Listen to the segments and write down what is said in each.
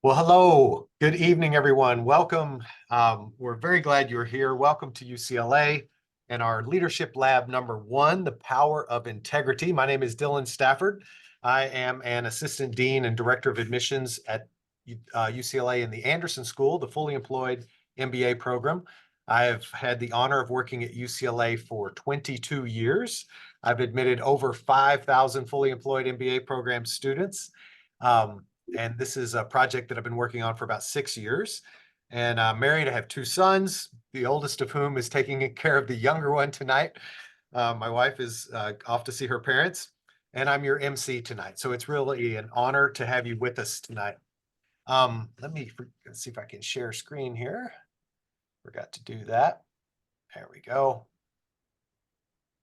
Well, hello. Good evening, everyone. Welcome. We're very glad you're here. Welcome to UCLA and our Leadership Lab #1, The Power of Integrity. My name is Dylan Stafford. I am an Assistant Dean and Director of Admissions at UCLA in the Anderson School, the fully employed MBA program. I've had the honor of working at UCLA for 22 years. I've admitted over 5,000 fully employed MBA program students. And this is a project that I've been working on for about 6 years. And I'm married. I have 2 sons, the oldest of whom is taking care of the younger one tonight. My wife is off to see her parents, and I'm your MC tonight. So it's really an honor to have you with us tonight. Let's see if I can share screen here. Forgot to do that. There we go.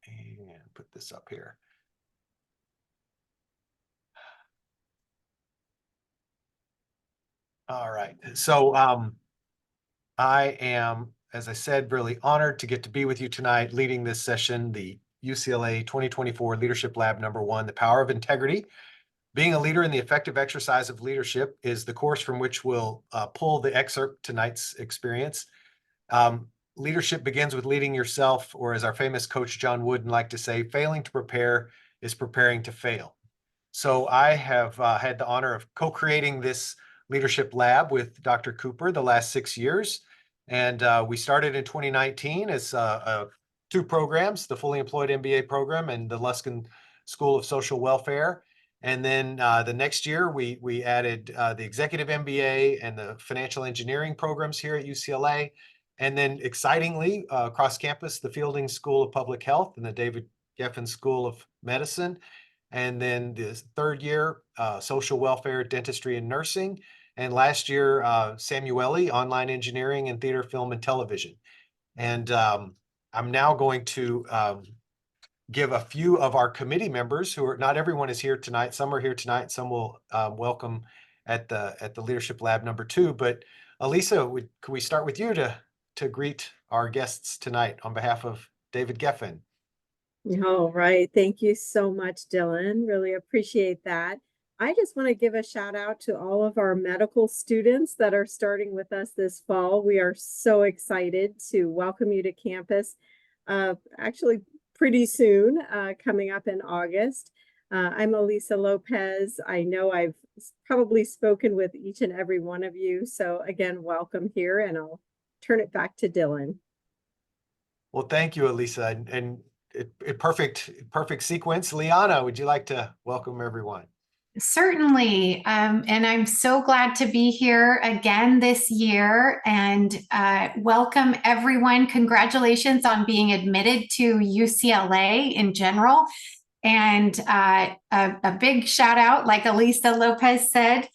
And put this up here. All right. So I am, as I said, really honored to get to be with you tonight, leading this session, the UCLA 2024 Leadership Lab #1, The Power of Integrity. Being a leader in the effective exercise of leadership is the course from which we'll pull the excerpt tonight's experience. Leadership begins with leading yourself, or as our famous coach John Wooden liked to say, failing to prepare is preparing to fail. So I have had the honor of co-creating this Leadership Lab with Dr. Cooper the last 6 years. And we started in 2019 as 2 programs, the fully employed MBA program and the Luskin School of Social Welfare. And then the next year, we added the executive MBA and the financial engineering programs here at UCLA. And then excitingly, across campus, the Fielding School of Public Health and the David Geffen School of Medicine. And then the 3rd year, social welfare, dentistry, and nursing. And last year, Samueli, online engineering and theater, film, and television. And I'm now going to give a few of our committee members who are, not everyone is here tonight. Some are here tonight. Some will welcome at the Leadership Lab #2. But Elisa, could we start with you to greet our guests tonight on behalf of David Geffen? All right. Thank you so much, Dylan. Really appreciate that. I just want to give a shout out to all of our medical students that are starting with us this fall. We are so excited to welcome you to campus actually pretty soon, coming up in August. I'm Elisa Lopez. I know I've probably spoken with each and every one of you. So again, welcome here, and I'll turn it back to Dylan. Well, thank you, Elisa. And perfect sequence. Liana, would you like to welcome everyone? Certainly. And I'm so glad to be here again this year and welcome everyone. Congratulations on being admitted to UCLA in general. And a big shout out, like Elisa Lopez said,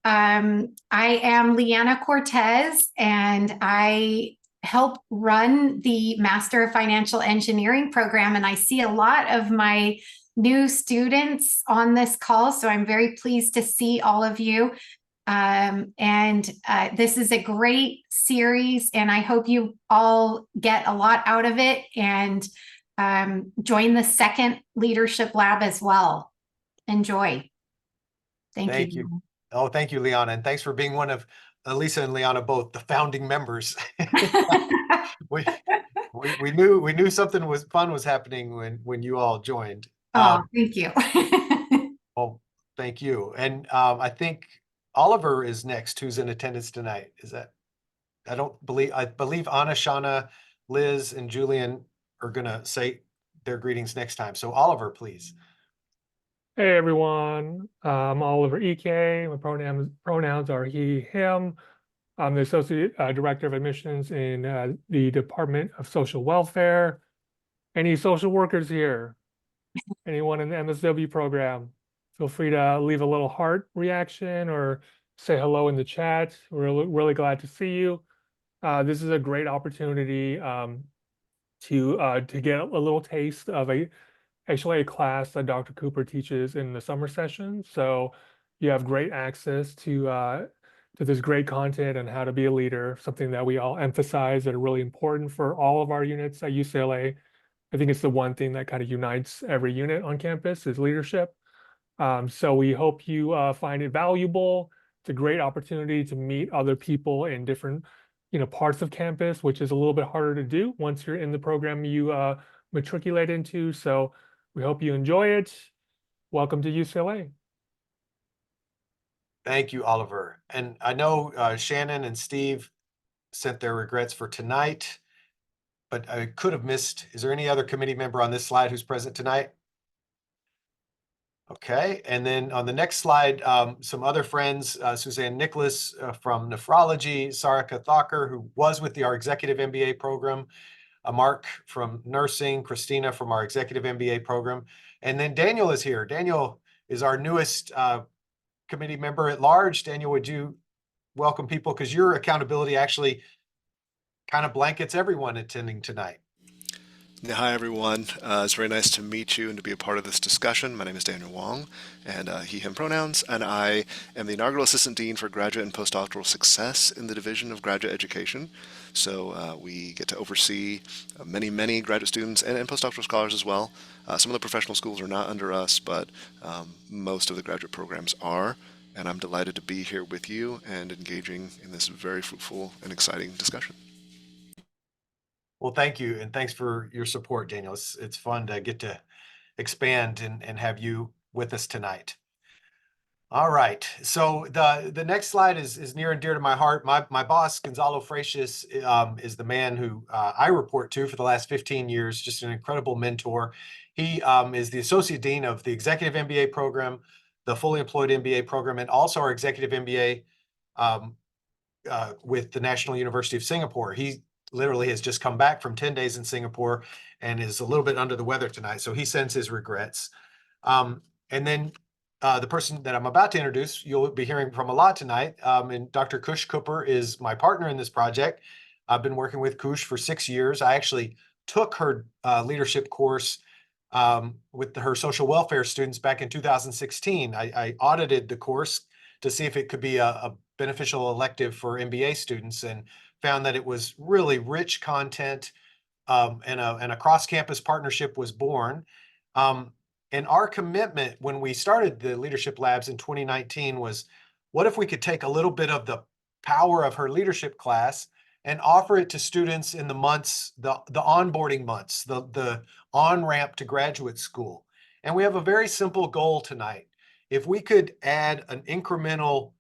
I am Liana Cortez, and I help run the Master of Financial Engineering program. And I see a lot of my new students on this call, so I'm very pleased to see all of you. This is a great series, and I hope you all get a lot out of it and join the second Leadership Lab as well. Enjoy. Thank you. Oh, thank you, Liana, and thanks for being one of Elisa and Liana, both the founding members. we knew something was fun was happening when you all joined. Oh, thank you. Well, thank you. And I think Oliver is next, who's in attendance tonight. Is that? I believe Anna, Shauna, Liz, and Julian are gonna say their greetings next time. So Oliver, please. Hey everyone, I'm Oliver EK. My pronouns are he, him. I'm the Associate Director of Admissions in the Department of Social Welfare. Any social workers here? Anyone in the MSW program? Feel free to leave a little heart reaction or say hello in the chat. We're really glad to see you. This is a great opportunity to get a little taste of actually a class that Dr. Cooper teaches in the summer session. So you have great access to this great content on how to be a leader, something that we all emphasize that are really important for all of our units at UCLA. I think it's the one thing that kind of unites every unit on campus is leadership. So we hope you find it valuable, It's a great opportunity to meet other people in different, parts of campus, which is a little bit harder to do once you're in the program you matriculate into. So we hope you enjoy it. Welcome to UCLA. Thank you, Oliver. And I know Shannon and Steve sent their regrets for tonight, but I could have missed. Is there any other committee member on this slide who's present tonight? Okay, and then on the next slide, some other friends, Suzanne Nicholas from nephrology, Sarika Thakur, who was with our executive MBA program, Mark from nursing, Christina from our executive MBA program, and then Daniel is here. Daniel is our newest committee member at large. Daniel, would you welcome people? Because your accountability actually kind of blankets everyone attending tonight. Hi, everyone. It's very nice to meet you and to be a part of this discussion. My name is Daniel Wong, and he, him pronouns, and I am the inaugural Assistant Dean for Graduate and Postdoctoral Success in the Division of Graduate Education. So we get to oversee many, many graduate students and postdoctoral scholars as well. Some of the professional schools are not under us, but most of the graduate programs are. And I'm delighted to be here with you and engaging in this very fruitful and exciting discussion. Well, thank you. And thanks for your support, Daniel. It's fun to get to expand and have you with us tonight. All right. So the next slide is near and dear to my heart. My boss, Gonzalo Freixas, is the man who I report to for the last 15 years, just an incredible mentor. He is the Associate Dean of the Executive MBA program, the Fully Employed MBA program, and also our Executive MBA with the National University of Singapore. He literally has just come back from 10 days in Singapore and is a little bit under the weather tonight. So he sends his regrets. And then the person that I'm about to introduce, you'll be hearing from a lot tonight. And Dr. Khush Cooper is my partner in this project. I've been working with Khush for 6 years. I actually took her leadership course with her social welfare students back in 2016. I audited the course to see if it could be a beneficial elective for MBA students and found that it was really rich content, and a cross-campus partnership was born. And our commitment when we started the Leadership Labs in 2019 was, what if we could take a little bit of the power of her leadership class and offer it to students in the months, the onboarding months, the on-ramp to graduate school. And we have a very simple goal tonight. If we could add an incremental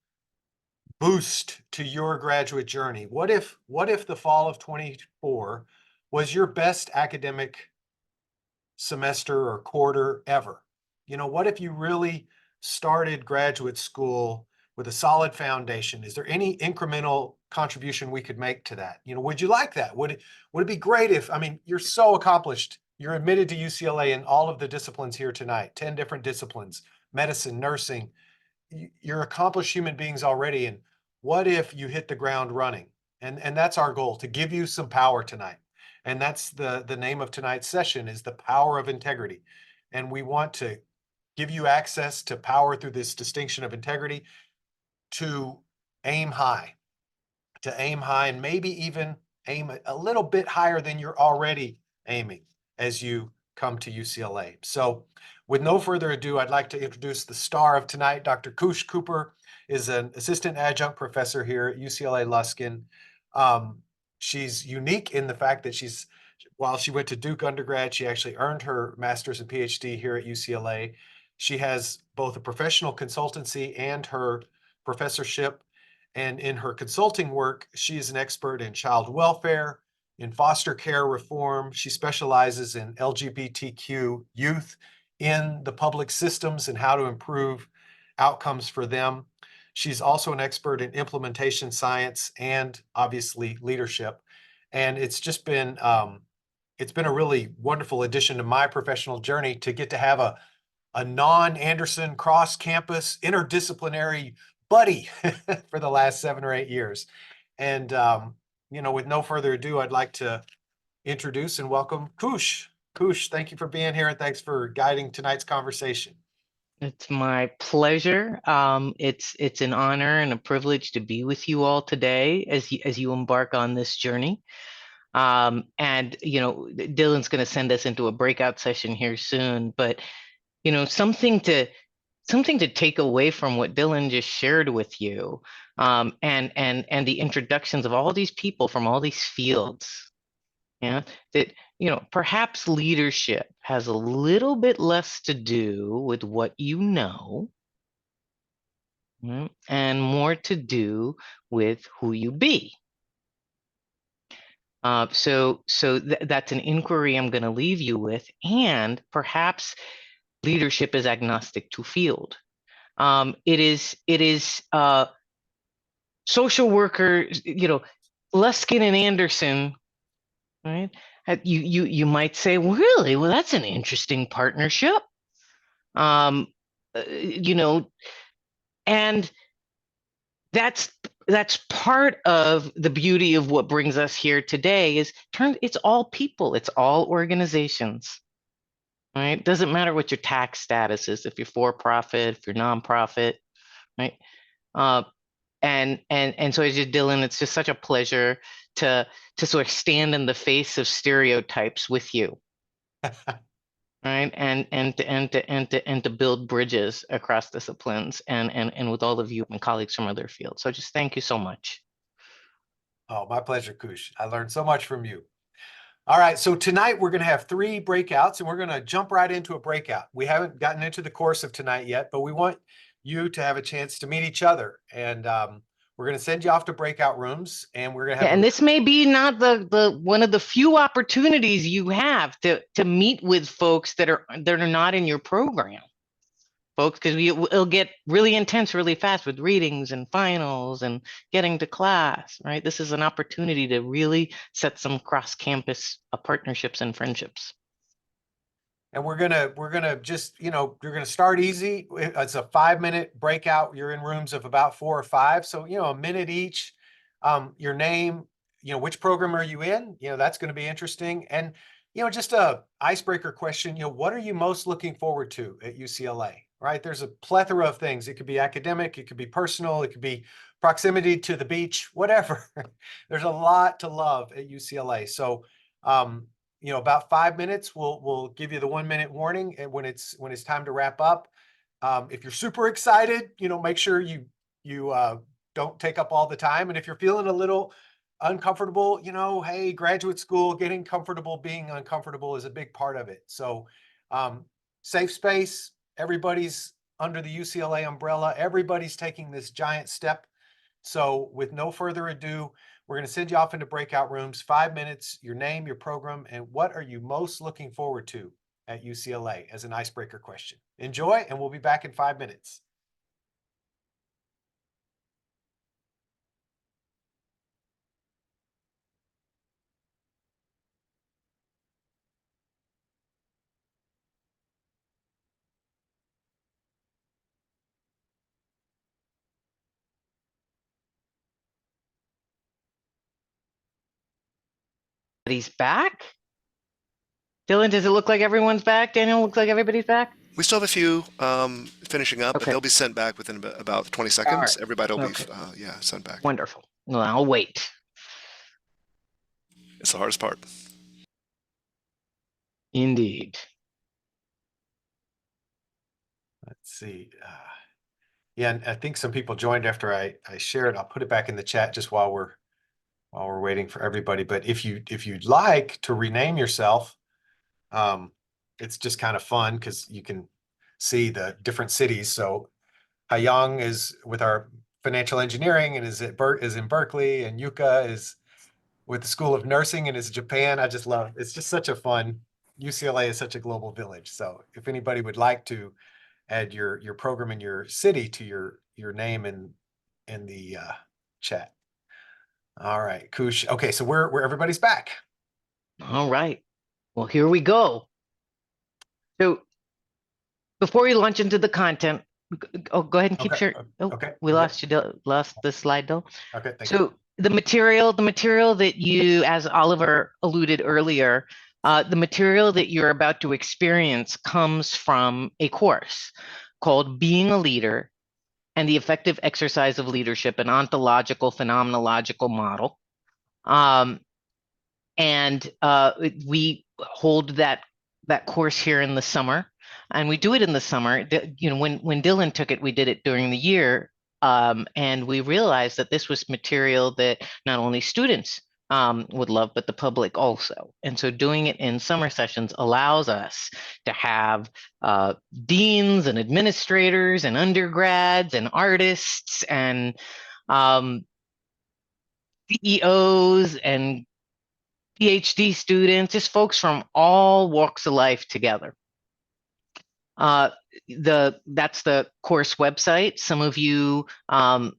boost to your graduate journey, what if the fall of 24 was your best academic semester or quarter ever? What if you really started graduate school with a solid foundation? Is there any incremental contribution we could make to that? Would you like that? Would it be great if, you're so accomplished. You're admitted to UCLA in all of the disciplines here tonight, 10 different disciplines, medicine, nursing. You're accomplished human beings already. And what if you hit the ground running? And that's our goal, to give you some power tonight. And that's the name of tonight's session, is the power of integrity. And we want to give you access to power through this distinction of integrity to aim high, and maybe even aim a little bit higher than you're already aiming as you come to UCLA. So with no further ado, I'd like to introduce the star of tonight. Dr. Khush Cooper is an assistant adjunct professor here at UCLA Luskin. She's unique in the fact that while she went to Duke undergrad, she actually earned her master's and PhD here at UCLA. She has both a professional consultancy and her professorship. And in her consulting work, she is an expert in child welfare, in foster care reform. She specializes in LGBTQ youth in the public systems and how to improve outcomes for them. She's also an expert in implementation science and obviously leadership. And it's just been a really wonderful addition to my professional journey to get to have a non-Anderson cross-campus interdisciplinary buddy for the last 7 or 8 years. And, with no further ado, I'd like to introduce and welcome Khush. Khush, thank you for being here and thanks for guiding tonight's conversation. It's my pleasure. It's an honor and a privilege to be with you all today as you embark on this journey. And Dylan's going to send us into a breakout session here soon, but something to something to take away from what Dylan just shared with you, and the introductions of all these people from all these fields. Yeah, that, perhaps leadership has a little bit less to do with what you know, and more to do with who you be. So that's an inquiry I'm going to leave you with, and perhaps leadership is agnostic to field. It is social workers, Luskin and Anderson, right? You might say, well, really? Well, that's an interesting partnership. And that's part of the beauty of what brings us here today is it's all people, it's all organizations, right? Doesn't matter what your tax status is, if you're for profit, if you're nonprofit, right? And so, as you, Dylan, it's just such a pleasure to sort of stand in the face of stereotypes with you, right? And to build bridges across disciplines and with all of you and colleagues from other fields. So just thank you so much. Oh, my pleasure, Khush. I learned so much from you. All right, so tonight we're going to have 3 breakouts, and we're going to jump right into a breakout. We haven't gotten into the course of tonight yet, but we want you to have a chance to meet each other. And we're going to send you off to breakout rooms, and we're going to have. And this may be not the one of the few opportunities you have to meet with folks that are not in your program, folks, because it'll get really intense really fast with readings and finals and getting to class, right? This is an opportunity to really set some cross-campus partnerships and friendships. And we're gonna just, you're gonna start easy. It's a 5-minute breakout. You're in rooms of about 4 or 5, so a minute each. Your name, which program are you in? That's going to be interesting. And just a icebreaker question. What are you most looking forward to at UCLA? Right? There's a plethora of things. It could be academic, it could be personal, it could be proximity to the beach, whatever. There's a lot to love at UCLA. So about 5 minutes, we'll give you the 1-minute warning, and when it's time to wrap up. If you're super excited, make sure you don't take up all the time. And if you're feeling a little uncomfortable, hey, graduate school, getting comfortable being uncomfortable is a big part of it. So safe space, everybody's under the UCLA umbrella, everybody's taking this giant step. So with no further ado, we're going to send you off into breakout rooms. 5 minutes, your name, your program, and what are you most looking forward to at UCLA as an icebreaker question. Enjoy, and we'll be back in 5 minutes. He's back. Dylan, does it look like everyone's back? Daniel, looks like everybody's back? We still have a few finishing up, but Okay. they'll be sent back within about 20 seconds. right. Everybody will Okay. be sent back. Wonderful. Well, I'll wait. It's the hardest part. Indeed. Let's see. Yeah, and I think some people joined after I shared. I'll put it back in the chat just while we're waiting for everybody. But if you'd like to rename yourself, it's just kind of fun because you can see the different cities. So Hayang is with our financial engineering and is in Berkeley, and Yuka is with the School of Nursing and is in Japan. I just love it's just such a fun. UCLA is such a global village. So if anybody would like to add your program and your city to your name in the chat. All right, Khush. Okay, so we're everybody's back. All right. Well, here we go. So before we launch into the content, go ahead and keep sharing. Oh, okay. We lost lost the slide though. Okay, thank you. So the material that you, as Oliver alluded earlier, the material that you're about to experience comes from a course called Being a Leader and the Effective Exercise of Leadership, an Ontological Phenomenological Model. And we hold that course here in the summer. And we do it in the summer. When Dylan took it, we did it during the year. And we realized that this was material that not only students would love, but the public also. And so doing it in summer sessions allows us to have deans and administrators and undergrads and artists and CEOs and PhD students, just folks from all walks of life together. That's the course website. Some of you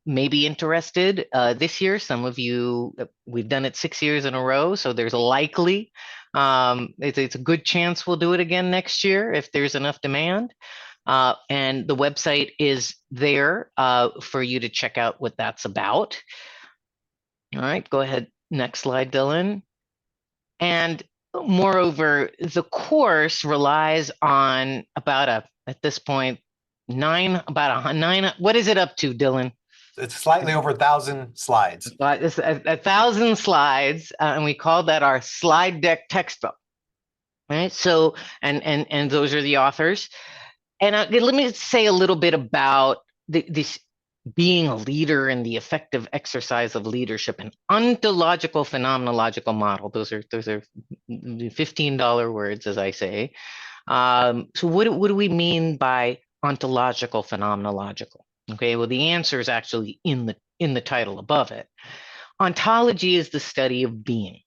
may be interested this year. Some of you, we've done it 6 years in a row, so there's likely it's a good chance we'll do it again next year if there's enough demand. And the website is there for you to check out what that's about. All right, go ahead. Next slide, Dylan. And moreover, the course relies on about at this point, about a nine. What is it up to, Dylan? It's slightly over 1,000 slides. It's 1,000 slides, and we call that our slide deck textbook. Right. So, and those are the authors. And let me say a little bit about this being a leader and the effective exercise of leadership, an ontological phenomenological model. Those are $15 words, as I say. So what do we mean by ontological phenomenological? Okay, well, the answer is actually in the title above it. Ontology is the study of being.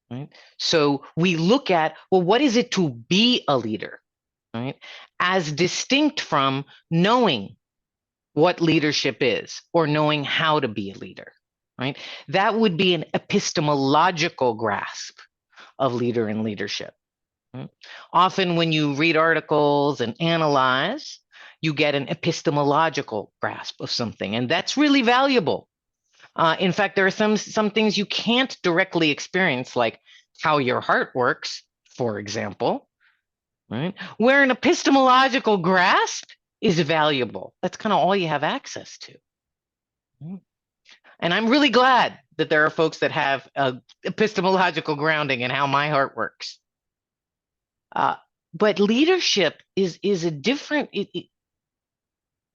Right? So we look at, well, what is it to be a leader? Right? As distinct from knowing what leadership is or knowing how to be a leader, right? That would be an epistemological grasp of leader and leadership. Right? Often when you read articles and analyze, you get an epistemological grasp of something, and that's really valuable. In fact, there are some things you can't directly experience, like how your heart works, for example, right? Where an epistemological grasp is valuable. That's kind of all you have access to. And I'm really glad that there are folks that have epistemological grounding in how my heart works. But leadership is a different,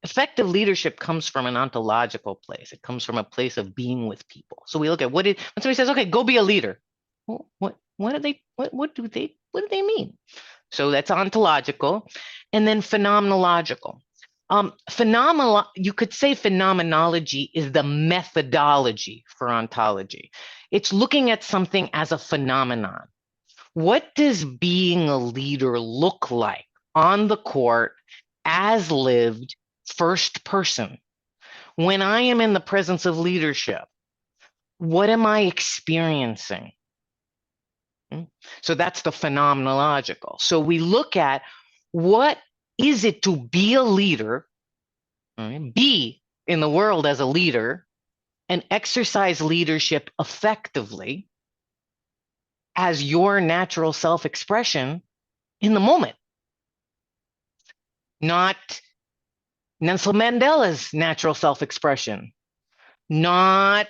effective leadership comes from an ontological place. It comes from a place of being with people. So we look at when somebody says, okay, go be a leader. Well, what do they mean? So that's ontological, and then phenomenological. You could say phenomenology is the methodology for ontology. It's looking at something as a phenomenon. What does being a leader look like on the court as lived first person? When I am in the presence of leadership, what am I experiencing? So that's the phenomenological. So we look at what is it to be a leader, right? Be in the world as a leader, and exercise leadership effectively as your natural self-expression in the moment. Not Nelson Mandela's natural self-expression, not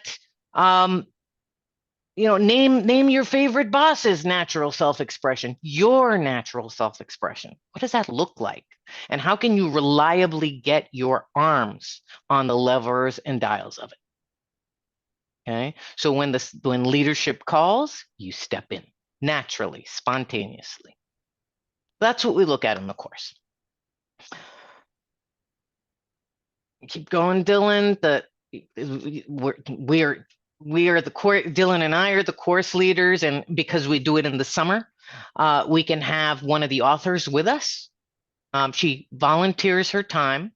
name your favorite boss's natural self-expression, your natural self-expression. What does that look like? And how can you reliably get your arms on the levers and dials of it? Okay, so when leadership calls, you step in naturally, spontaneously. That's what we look at in the course. Keep going, Dylan. Dylan and I are the course leaders, and because we do it in the summer, we can have one of the authors with us. She volunteers her time.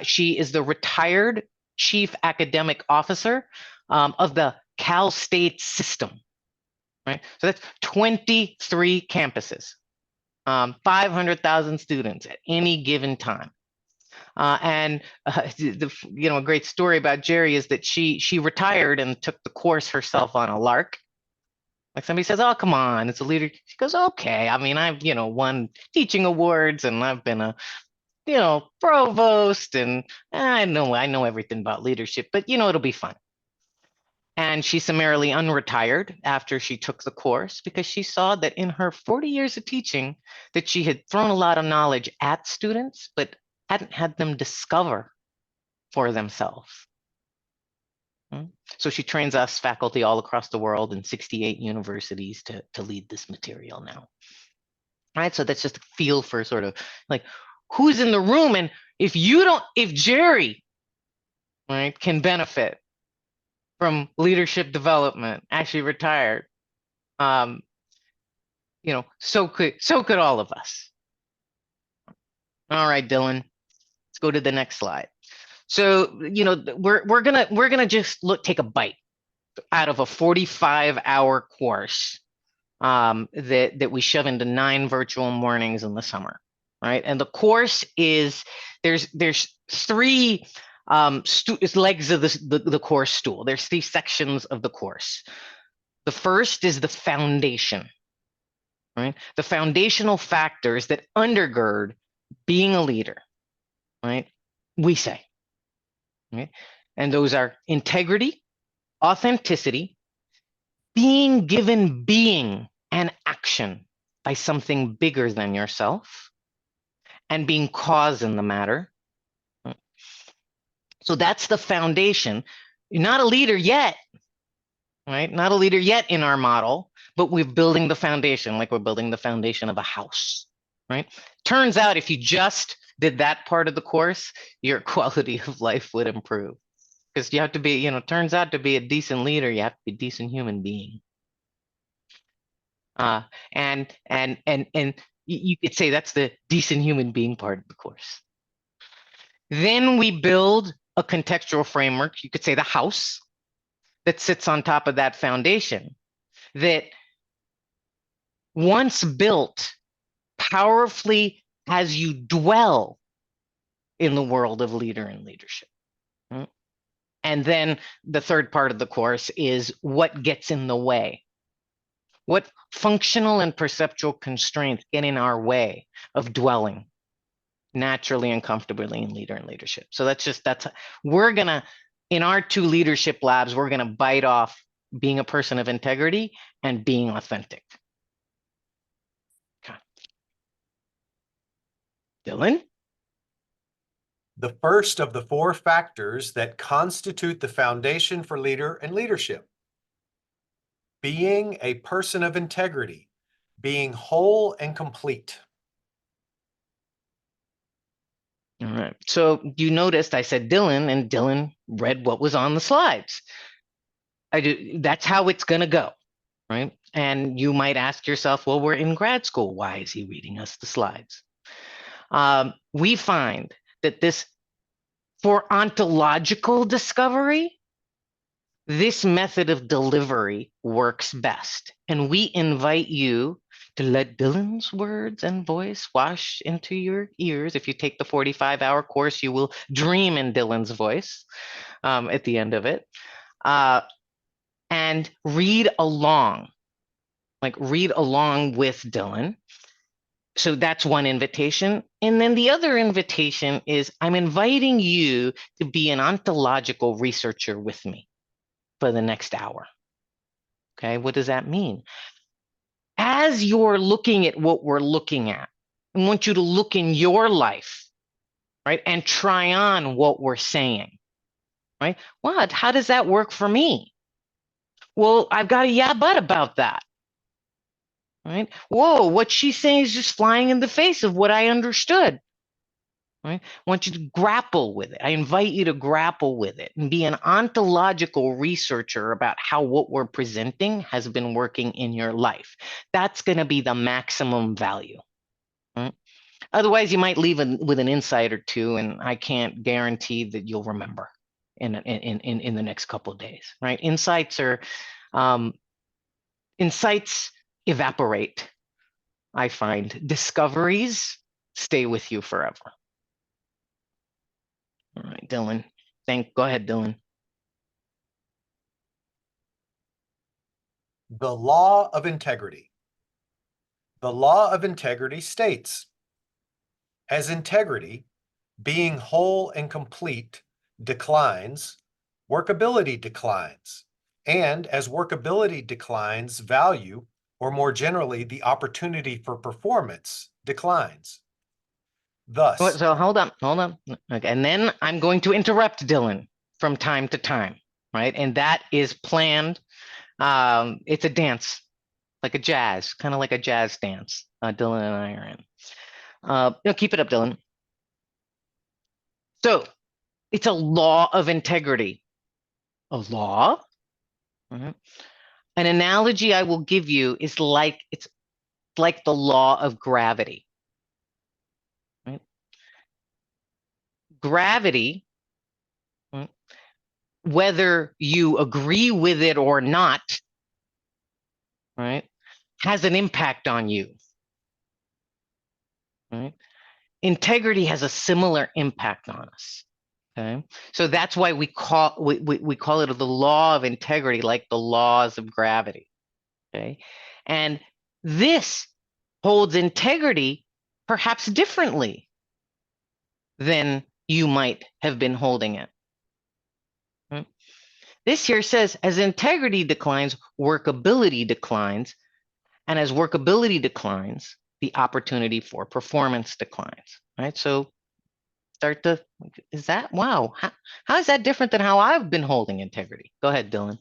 She is the retired chief academic officer of the Cal State system. Right, so that's 23 campuses, 500,000 students at any given time. A great story about Jerry is that she retired and took the course herself on a lark. Like somebody says, "Oh, come on, it's a leader." She goes, "Okay, I mean, I've won teaching awards, and I've been a provost, and I know everything about leadership, but it'll be fun." And she summarily unretired after she took the course because she saw that in her 40 years of teaching that she had thrown a lot of knowledge at students, but hadn't had them discover for themselves. So she trains us faculty all across the world in 68 universities to lead this material now. All right, so that's just a feel for sort of like who's in the room. And if Jerry, right, can benefit from leadership development, actually retired, so could all of us. All right, Dylan, let's go to the next slide. So, we're gonna just take a bite out of a 45-hour course that we shove into 9 virtual mornings in the summer, right? And the course is there's 3 legs of the course stool. There's 3 sections of the course. The first is the foundation, right? The foundational factors that undergird being a leader, right? We say, right? And those are integrity, authenticity, being given being and action by something bigger than yourself, and being cause in the matter. So that's the foundation. You're not a leader yet, right? Not a leader yet in our model, but we're building the foundation like we're building the foundation of a house, right? Turns out if you just did that part of the course, your quality of life would improve. Because you have to be, turns out to be a decent leader, you have to be a decent human being. And you could say that's the decent human being part of the course. Then we build a contextual framework, you could say the house, that sits on top of that foundation, that once built powerfully as you dwell in the world of leader and leadership. And then the third part of the course is what gets in the way. What functional and perceptual constraints get in our way of dwelling naturally and comfortably in leader and leadership. So we're gonna, in our 2 leadership labs, we're gonna bite off being a person of integrity and being authentic. Okay. Dylan? The first of the 4 factors that constitute the foundation for leader and leadership. Being a person of integrity, being whole and complete. All right. So you noticed I said Dylan, and Dylan read what was on the slides. That's how it's going to go, right? And you might ask yourself, well, we're in grad school. Why is he reading us the slides? We find that for ontological discovery, this method of delivery works best. And we invite you to let Dylan's words and voice wash into your ears. If you take the 45-hour course, you will dream in Dylan's voice at the end of it. And read along with Dylan. So that's one invitation. And then the other invitation is I'm inviting you to be an ontological researcher with me for the next hour. Okay, what does that mean? As you're looking at what we're looking at, I want you to look in your life, right? And try on what we're saying, right? How does that work for me? Well, I've got a yeah, but about that. Right? Whoa, what she's saying is just flying in the face of what I understood. Right? I want you to grapple with it. I invite you to grapple with it and be an ontological researcher about how what we're presenting has been working in your life. That's going to be the maximum value. Right? Otherwise, you might leave with an insight or 2, and I can't guarantee that you'll remember in the next couple of days. Right? Insights evaporate, I find. Discoveries stay with you forever. All right, Dylan. Go ahead, Dylan. The law of integrity. The law of integrity states, as integrity, being whole and complete, declines, workability declines, And as workability declines, value, or more generally, the opportunity for performance declines. Thus, So hold on. Okay, and then I'm going to interrupt Dylan from time to time, right? And that is planned. It's a dance, like a jazz, kind of like a jazz dance. Dylan and I are in. Keep it up, Dylan. So it's a law of integrity. A law? Mhm. An analogy I will give you is it's like the law of gravity. Right? Gravity, right, whether you agree with it or not, right, has an impact on you. Right? Integrity has a similar impact on us. Okay, so that's why we call it the law of integrity, like the laws of gravity. Okay, and this holds integrity perhaps differently than you might have been holding it. Right? This here says as integrity declines, workability declines, and as workability declines, the opportunity for performance declines. Right, so is that, wow, how is that different than how I've been holding integrity? Go ahead, Dylan.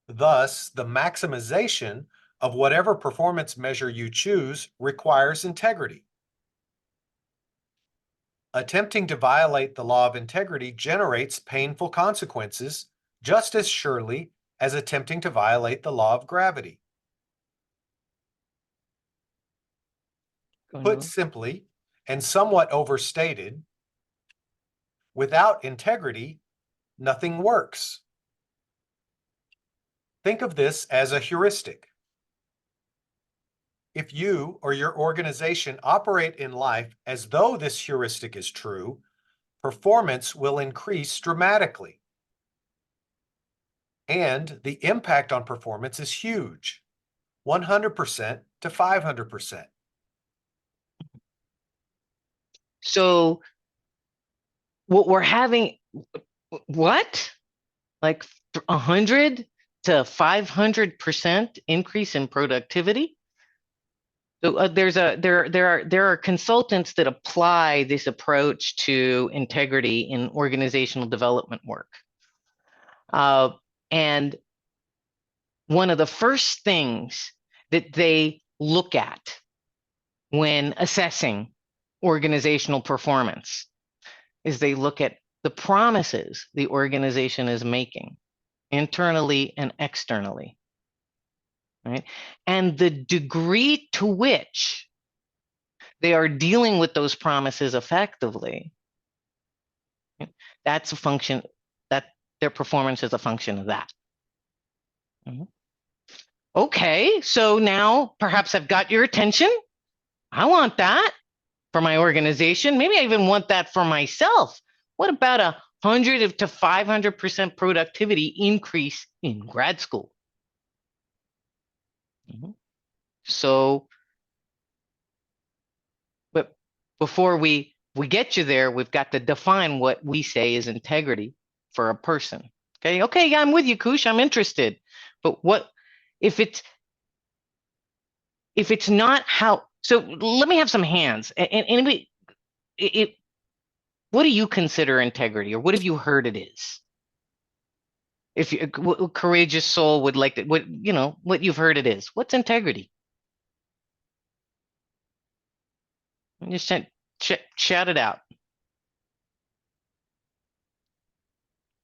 Thus, the maximization of whatever performance measure you choose requires integrity. Attempting to violate the law of integrity generates painful consequences just as surely as attempting to violate the law of gravity. Put simply, and somewhat overstated, without integrity, nothing works. Think of this as a heuristic. If you or your organization operate in life as though this heuristic is true, performance will increase dramatically. And the impact on performance is huge, 100% to 500%. So what we're having, what? Like 100 to 500% increase in productivity? So there are consultants that apply this approach to integrity in organizational development work. And one of the first things that they look at when assessing organizational performance is they look at the promises the organization is making internally and externally, right? And the degree to which they are dealing with those promises effectively, that's a function, that their performance is a function of that. Okay, so now perhaps I've got your attention. I want that for my organization. Maybe I even want that for myself. What about 100 to 500% productivity increase in grad school? So, but before we get you there, we've got to define what we say is integrity for a person. Okay, yeah, I'm with you, Khush. I'm interested. But what if it's not how? So let me have some hands. And what do you consider integrity, or what have you heard it is? If you, courageous soul would like to, what you've heard it is. What's integrity? Just shout it out.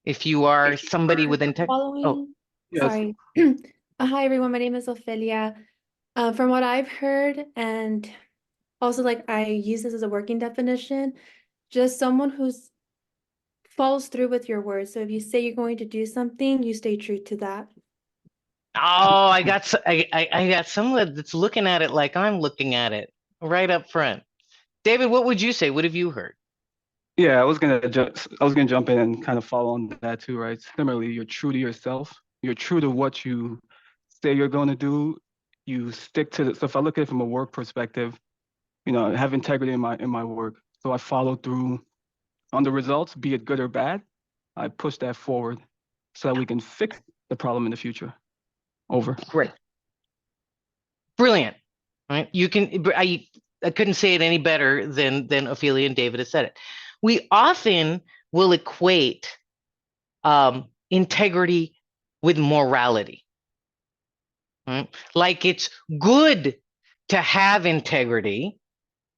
If you are somebody with integrity. Following, yes. sorry. Hi, everyone. My name is Ophelia. From what I've heard, and also like I use this as a working definition, just someone who's follows through with your words. So if you say you're going to do something, you stay true to that. Oh, I got someone that's looking at it like I'm looking at it right up front. David, what would you say? What have you heard? Yeah, I was gonna jump in and kind of follow on that too, right? Similarly, you're true to yourself. You're true to what you say you're going to do. You stick to it. So if I look at it from a work perspective, I have integrity in my work. So I follow through on the results, be it good or bad. I push that forward. so that we can fix the problem in the future. Over. Great. Brilliant. Right? You can, I couldn't say it any better than Ophelia and David has said it. We often will equate integrity with morality. Right? Like it's good to have integrity,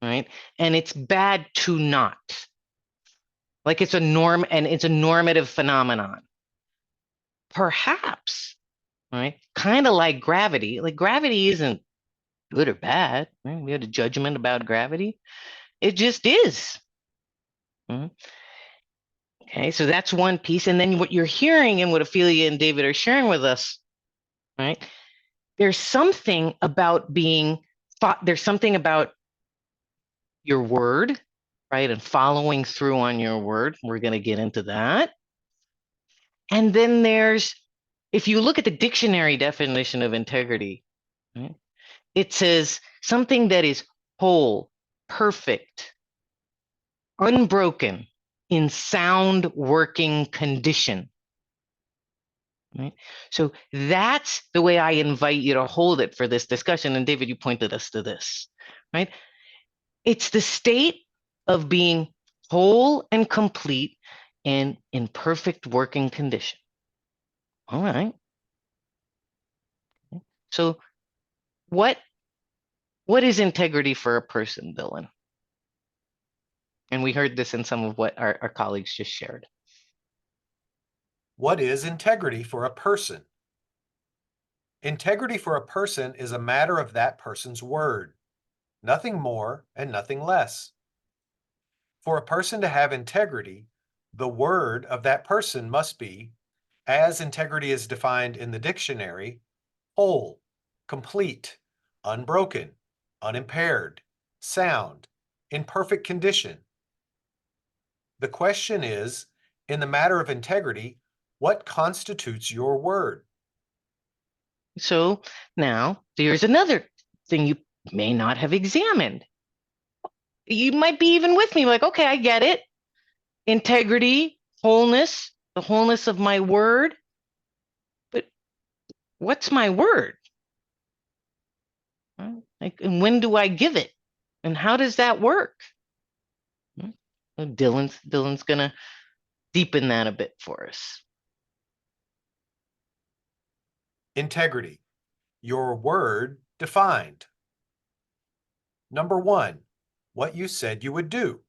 right? And it's bad to not. Like it's a norm and it's a normative phenomenon. Perhaps, right? Kind of like gravity. Like gravity isn't good or bad. Right? We had a judgment about gravity. It just is. Mhm. Okay, so that's one piece. And then what you're hearing and what Ophelia and David are sharing with us, right? There's something about there's something about your word, right? And following through on your word. We're going to get into that. And then if you look at the dictionary definition of integrity, right, it says something that is whole, perfect, unbroken, in sound working condition. Right? So that's the way I invite you to hold it for this discussion. And David, you pointed us to this, right? It's the state of being whole and complete and in perfect working condition. All right. So what is integrity for a person, Dylan? And we heard this in some of what our colleagues just shared. What is integrity for a person? Integrity for a person is a matter of that person's word, nothing more and nothing less. For a person to have integrity, the word of that person must be, as integrity is defined in the dictionary, whole, complete, unbroken, unimpaired, sound, in perfect condition. The question is, in the matter of integrity, what constitutes your word? So now there's another thing you may not have examined. You might be even with me, like, okay, I get it. Integrity, wholeness, the wholeness of my word. But what's my word? Like, and when do I give it? And how does that work? Well, Dylan's gonna deepen that a bit for us. Integrity, your word defined. Number 1, what you said you would do.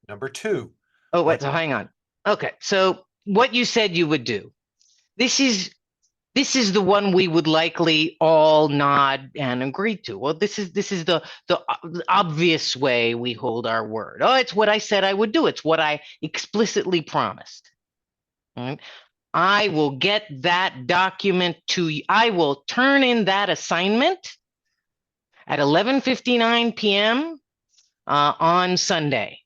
Number 2. Oh, wait, so hang on. Okay, so what you said you would do. This is the one we would likely all nod and agree to. Well, this is the obvious way we hold our word. Oh, it's what I said I would do. It's what I explicitly promised. All right. I will get that document to you. I will turn in that assignment at 11:59 p.m. On Sunday.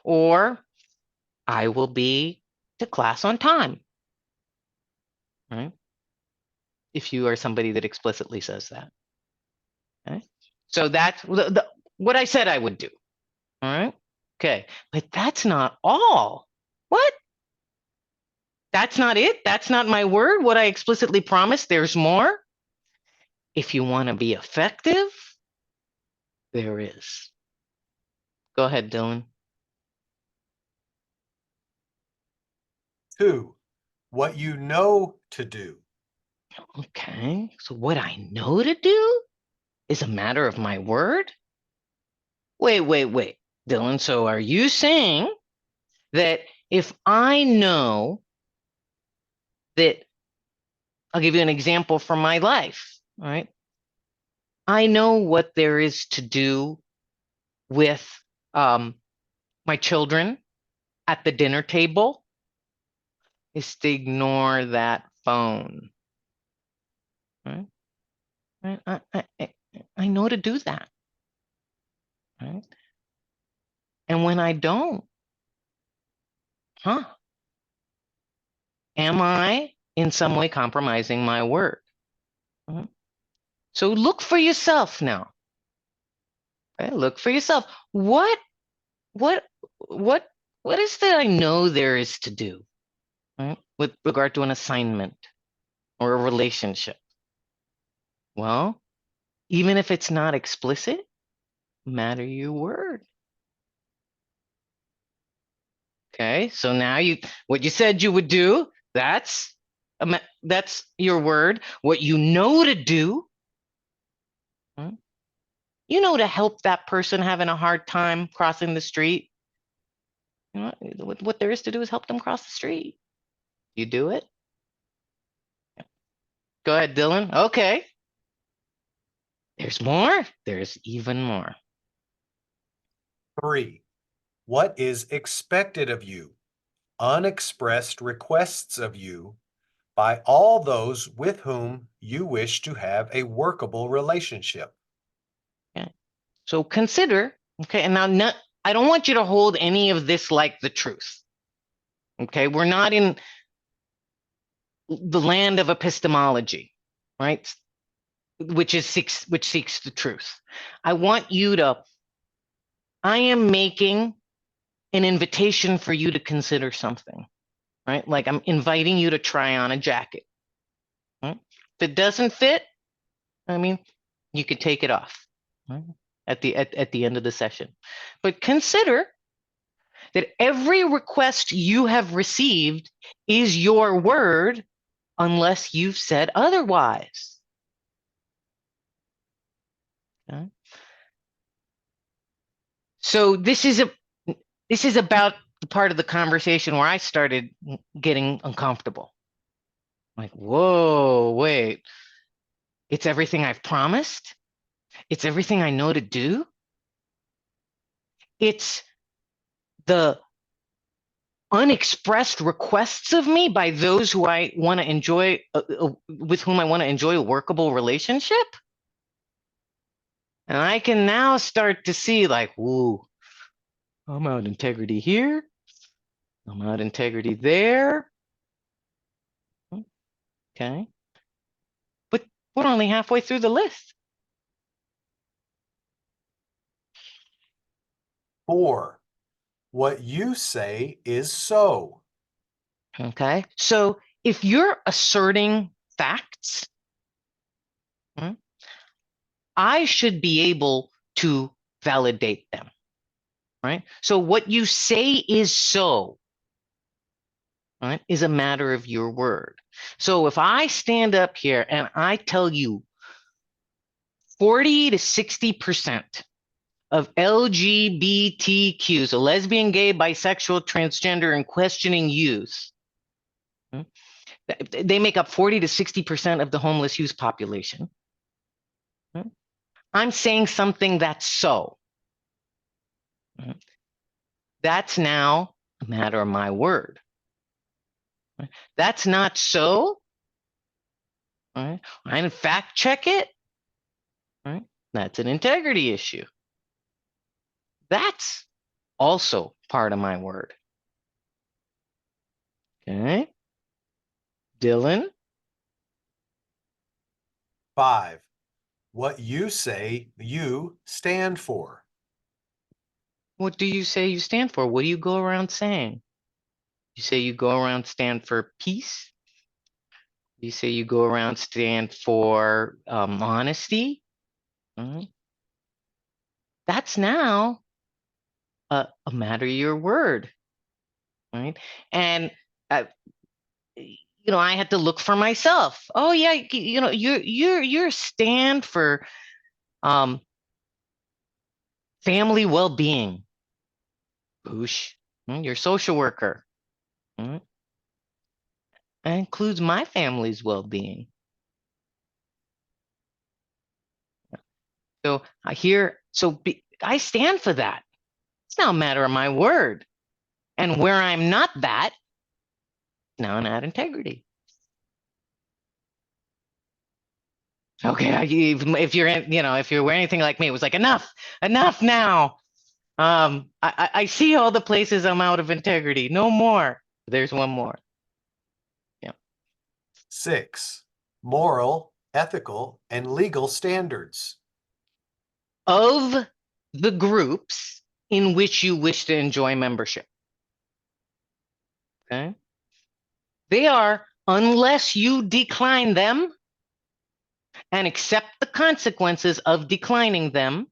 Or I will be to class on time. Right? If you are somebody that explicitly says that. Okay? So that's what I said I would do. All right. Okay. But that's not all. What? That's not it? That's not my word? What I explicitly promised? There's more? If you want to be effective, there is. Go ahead, Dylan. 2, what you know to do. Okay. So what I know to do is a matter of my word? Wait, Dylan. So are you saying that if I know that, I'll give you an example from my life, all right? I know what there is to do with my children at the dinner table is to ignore that phone. Right? I know to do that. Right? And when I don't, am I in some way compromising my word? Right? So look for yourself now. Okay? Look for yourself. What What is that I know there is to do, right? With regard to an assignment or a relationship? Well, even if it's not explicit, matter your word. Okay, so now what you said you would do, that's your word. What you know to do, you know, to help that person having a hard time crossing the street. You know, what there is to do is help them cross the street. You do it. Go ahead, Dylan. Okay. There's more. There's even more. 3. What is expected of you? Unexpressed requests of you by all those with whom you wish to have a workable relationship. Okay. So consider, okay, and now I don't want you to hold any of this like the truth. Okay, we're not in the land of epistemology, right? Which seeks the truth. I am making an invitation for you to consider something, right? Like I'm inviting you to try on a jacket. Right? If it doesn't fit, I mean, you could take it off, right? at the end of the session. But consider that every request you have received is your word unless you've said otherwise. Okay? So this is about the part of the conversation where I started getting uncomfortable. Like, whoa, wait. It's everything I've promised. It's everything I know to do. It's the unexpressed requests of me by those who I want to enjoy, with whom I want to enjoy a workable relationship. And I can now start to see like, whoa, I'm out integrity here. I'm out integrity there. Okay. But we're only halfway through the list. 4. What you say is so. Okay. So if you're asserting facts, I should be able to validate them, right? So what you say is so, right, is a matter of your word. So if I stand up here and I tell you 40 to 60% of LGBTQ, so lesbian, gay, bisexual, transgender, and questioning youth, they make up 40 to 60% of the homeless youth population. I'm saying something that's so. That's now a matter of my word. That's not so. Right? I didn't fact check it. Right? That's an integrity issue. That's also part of my word. Okay. Dylan. 5. What you say you stand for. What do you say you stand for? What do you go around saying? You say you go around stand for peace? You say you go around stand for honesty? That's now a matter of your word, right? And I had to look for myself. Oh yeah, you're stand for family well-being. Khush, you're a social worker. That includes my family's well-being. So I stand for that. It's now a matter of my word. And where I'm not that, now not integrity. Okay, if you're anything like me, it was like enough now. I see all the places I'm out of integrity. No more. There's one more. Yeah. 6. Moral, ethical, and legal standards. Of the groups in which you wish to enjoy membership. Okay. They are, unless you decline them and accept the consequences of declining them,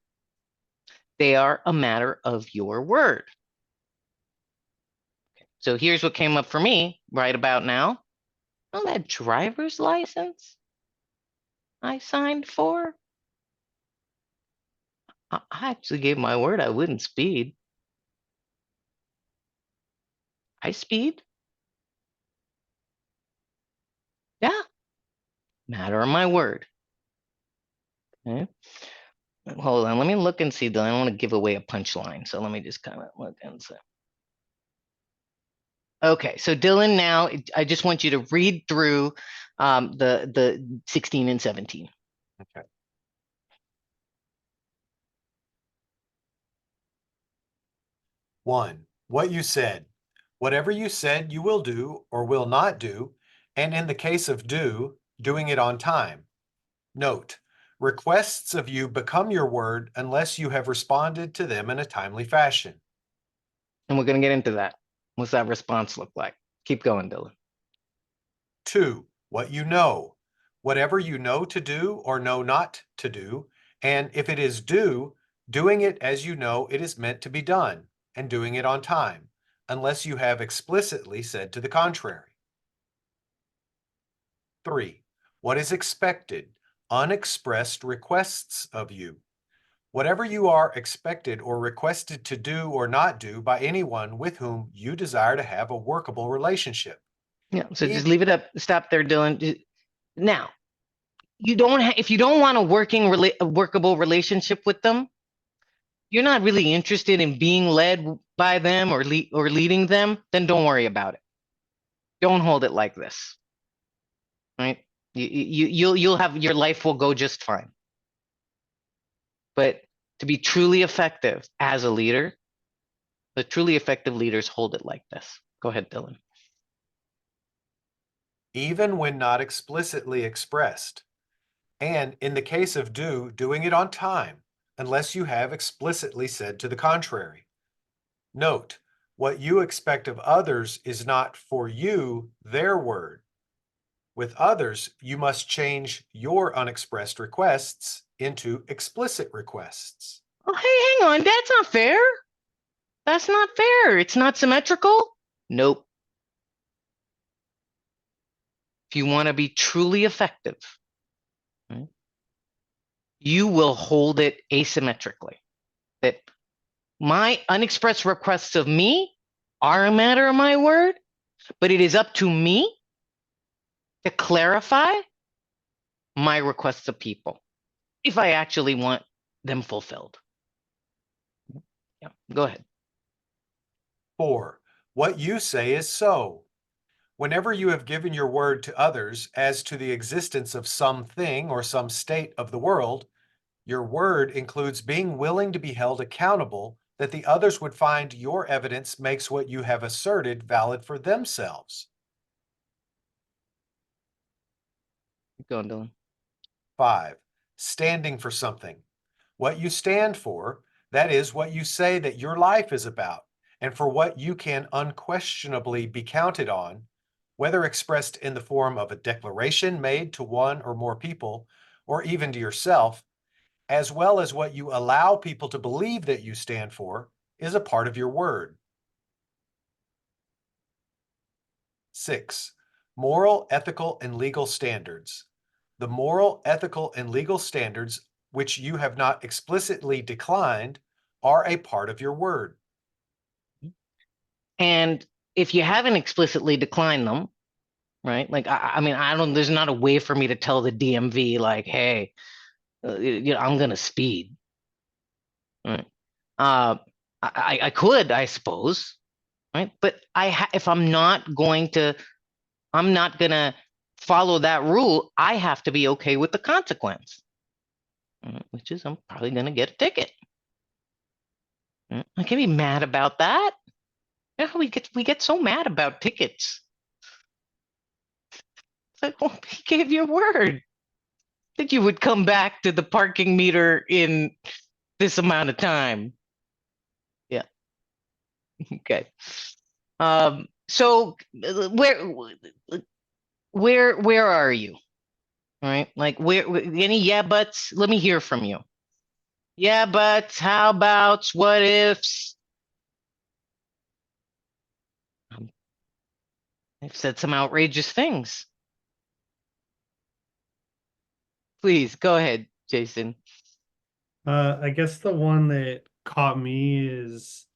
they are a matter of your word. So here's what came up for me right about now. Oh, that driver's license I signed for. I actually gave my word I wouldn't speed. I speed. Yeah. Matter of my word. Okay. Hold on. Let me look and see. I don't want to give away a punchline. So let me just kind of look and see. Okay. So Dylan, now I just want you to read through the 16 and 17. Okay. One, what you said. Whatever you said you will do or will not do, and in the case of do, doing it on time. Note, requests of you become your word unless you have responded to them in a timely fashion. And we're going to get into that. What's that response look like? Keep going, Dylan. 2, what you know. Whatever you know to do or know not to do, and if it is due, doing it as you know it is meant to be done, and doing it on time, unless you have explicitly said to the contrary. 3, what is expected, unexpressed requests of you. Whatever you are expected or requested to do or not do by anyone with whom you desire to have a workable relationship. Yeah. So just leave it up. Stop there, Dylan. Now, you don't if you don't want a workable relationship with them, you're not really interested in being led by them or leading them, then don't worry about it. Don't hold it like this. Right? You'll have, your life will go just fine. But to be truly effective as a leader, the truly effective leaders hold it like this. Go ahead, Dylan. Even when not explicitly expressed. And in the case of do, doing it on time, unless you have explicitly said to the contrary. Note, what you expect of others is not for you their word. With others, you must change your unexpressed requests into explicit requests. Oh, hey, hang on. That's not fair. That's not fair. It's not symmetrical. Nope. If you want to be truly effective, right, you will hold it asymmetrically. That my unexpressed requests of me are a matter of my word, but it is up to me to clarify my requests of people if I actually want them fulfilled. Yeah, go ahead. 4, what you say is so. Whenever you have given your word to others as to the existence of something or some state of the world, your word includes being willing to be held accountable that the others would find your evidence makes what you have asserted valid for themselves. Keep going, Dylan. 5, standing for something. What you stand for, that is what you say that your life is about, and for what you can unquestionably be counted on, whether expressed in the form of a declaration made to one or more people, or even to yourself, as well as what you allow people to believe that you stand for, is a part of your word. 6, moral, ethical, and legal standards. The moral, ethical, and legal standards which you have not explicitly declined are a part of your word. And if you haven't explicitly declined them, right? Like, I mean, there's not a way for me to tell the DMV, like, hey, I'm going to speed. Right. I could, I suppose, right? But if I'm not going to follow that rule, I have to be okay with the consequence, which is I'm probably going to get a ticket. I can be mad about that. Yeah, we get so mad about tickets. It's like, well, he gave your word that you would come back to the parking meter in this amount of time. Yeah. Okay. So where are you? All right, like any yeah buts? Let me hear from you. Yeah, but how about what ifs? I've said some outrageous things. Please go ahead, Jason. I guess the one that caught me is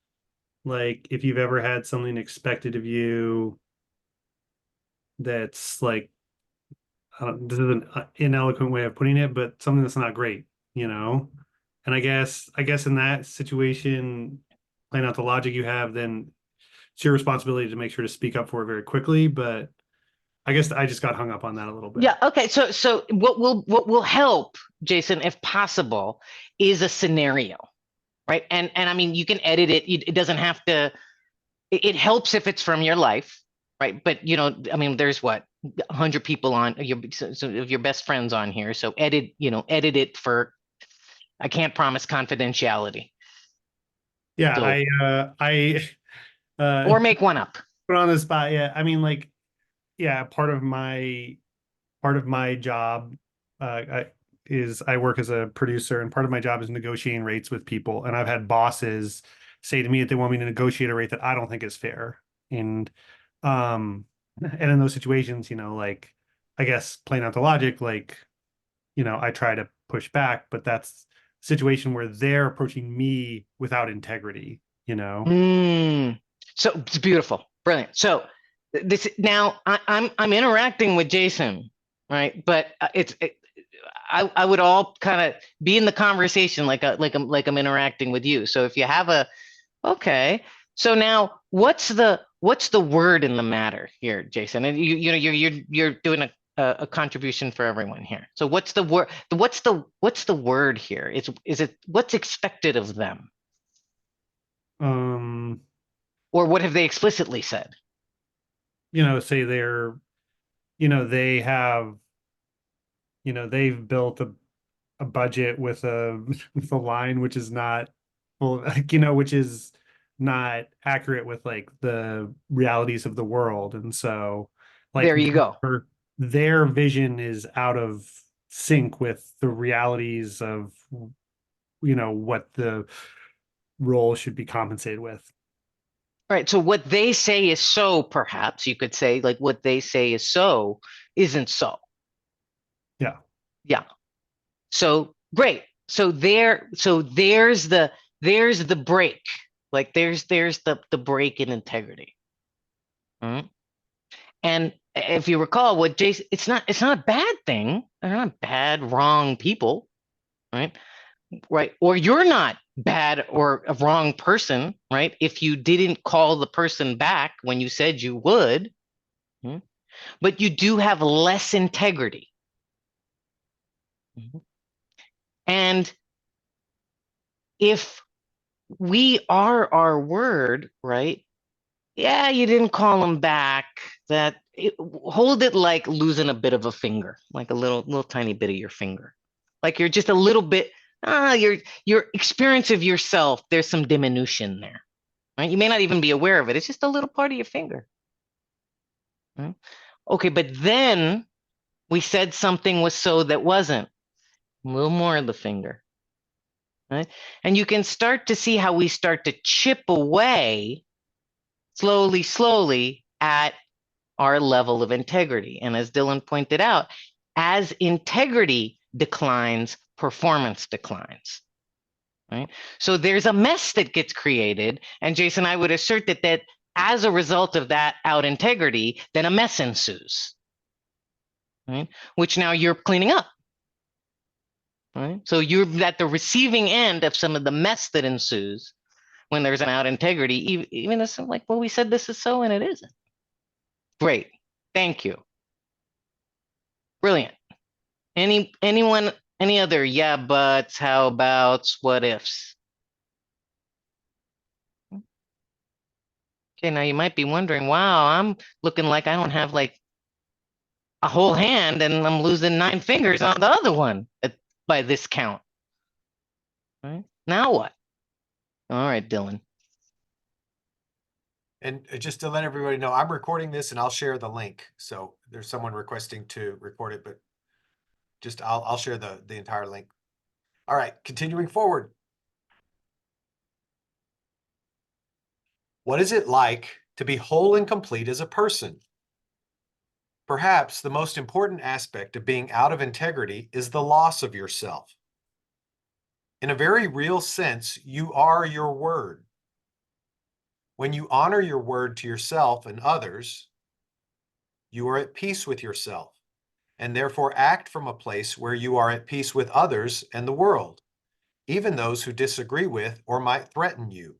like if you've ever had something expected of you that's like this is an ineloquent way of putting it, but something that's not great, you know? And I guess in that situation, playing out the logic you have, then it's your responsibility to make sure to speak up for it very quickly. But I guess I just got hung up on that a little bit. Yeah. Okay. So what will help, Jason, if possible, is a scenario, right? And I mean, you can edit it. It doesn't have to. It helps if it's from your life, right? But you know, I mean, there's what 100 people on your best friends on here. So edit it for. I can't promise confidentiality. Yeah, So, I or make one up. put on the spot. Yeah, I mean, like, yeah, part of my job is I work as a producer, and part of my job is negotiating rates with people. And I've had bosses say to me that they want me to negotiate a rate that I don't think is fair. Um, and in those situations, you know, like I guess playing out the logic, like, you know, I try to push back, but that's a situation where they're approaching me without integrity, you know. So it's beautiful, brilliant. So this now I'm interacting with Jason, right? But I would all kind of be in the conversation like I'm interacting with you. So if you have a okay, so now what's the word in the matter here, Jason? And you're doing a contribution for everyone here. So what's the word? What's the word here? Is it what's expected of them? Or what have they explicitly said? You know, say they're, you know, they have, you know, they've built a budget with a with a line which is not well, like, you know, which is not accurate with like the realities of the world. And so like There you go. their vision is out of sync with the realities of, you know, what the role should be compensated with. Right. So what they say is so, perhaps you could say, like what they say is so isn't so. Yeah. Yeah. So great. So there's the break. Like there's the break in integrity. Mhm. And if you recall what Jason, it's not a bad thing. They're not bad, wrong people, right? Right. Or you're not bad or a wrong person, right? If you didn't call the person back when you said you would, but you do have less integrity. And if we are our word, right? Yeah, you didn't call them back. Hold it like losing a bit of a finger, like a little tiny bit of your finger. Like you're just a little bit, your experience of yourself, there's some diminution there. Right? You may not even be aware of it. It's just a little part of your finger. Right? Okay, but then we said something was so that wasn't. A little more of the finger. Right? And you can start to see how we start to chip away slowly at our level of integrity. And as Dylan pointed out, as integrity declines, performance declines. Right? So there's a mess that gets created. And Jason, I would assert that as a result of that out integrity, then a mess ensues, right? Which now you're cleaning up. Right? So you're at the receiving end of some of the mess that ensues when there's an out integrity, even as like, well, we said this is so and it isn't. Great. Thank you. Brilliant. Anyone, any other yeah buts, how abouts, what ifs? Okay, now you might be wondering, wow, I'm looking like I don't have like a whole hand and I'm losing 9 fingers on the other one by this count. All right. Now what? All right, Dylan. And just to let everybody know, I'm recording this and I'll share the link. So there's someone requesting to record it, but just I'll share the entire link. All right, continuing forward. What is it like to be whole and complete as a person? Perhaps the most important aspect of being out of integrity is the loss of yourself. In a very real sense, you are your word. When you honor your word to yourself and others, you are at peace with yourself, and therefore act from a place where you are at peace with others and the world, even those who disagree with or might threaten you.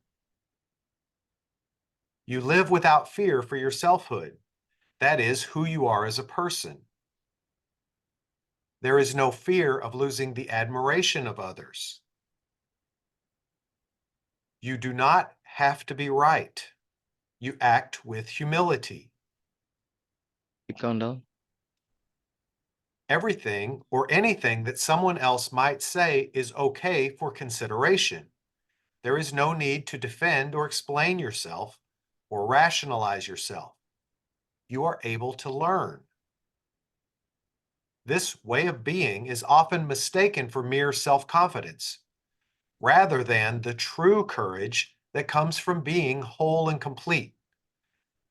You live without fear for your selfhood, that is, who you are as a person. There is no fear of losing the admiration of others. You do not have to be right. You act with humility. Keep going, Dylan. Everything or anything that someone else might say is okay for consideration. There is no need to defend or explain yourself or rationalize yourself. You are able to learn. This way of being is often mistaken for mere self-confidence, rather than the true courage that comes from being whole and complete.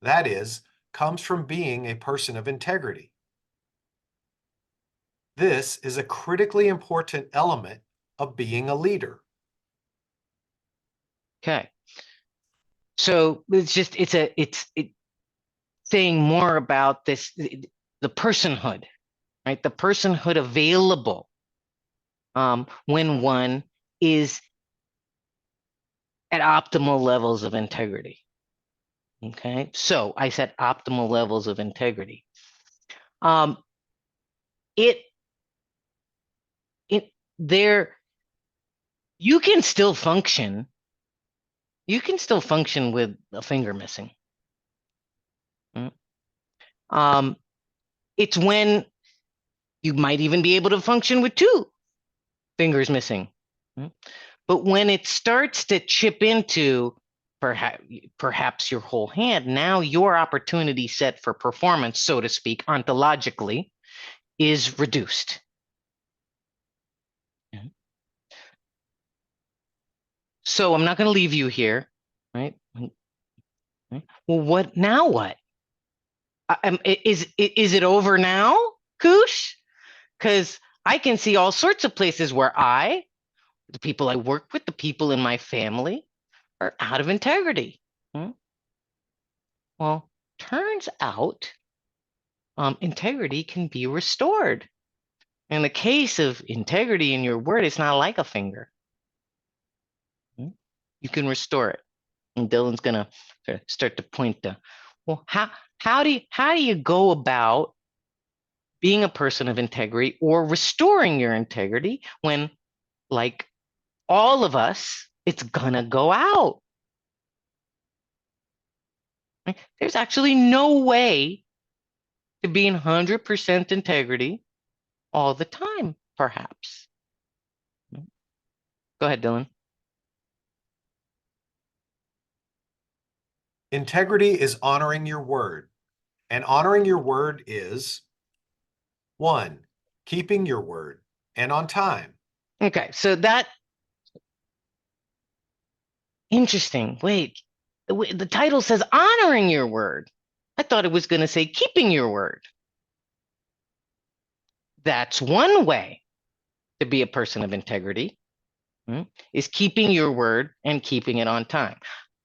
That is, comes from being a person of integrity. This is a critically important element of being a leader. Okay. So it's saying more about this, the personhood, right? The personhood available when one is at optimal levels of integrity. Okay, so I said optimal levels of integrity. There, you can still function. You can still function with a finger missing. It's when you might even be able to function with 2 fingers missing. But when it starts to chip into perhaps your whole hand, now your opportunity set for performance, so to speak, ontologically, is reduced. So I'm not going to leave you here, right? Well, what now? What is it over now, Khush? Because I can see all sorts of places where the people I work with, the people in my family, are out of integrity. Well, turns out integrity can be restored. In the case of integrity in your word, it's not like a finger. You can restore it. And Dylan's gonna start to point to, well, how do you go about being a person of integrity or restoring your integrity when, like all of us, it's gonna go out? There's actually no way to be in 100% integrity all the time, perhaps. Go ahead, Dylan. Integrity is honoring your word, and honoring your word is 1, keeping your word and on time. Okay, so that interesting. Wait, the title says honoring your word. I thought it was going to say keeping your word. That's one way to be a person of integrity, is keeping your word and keeping it on time.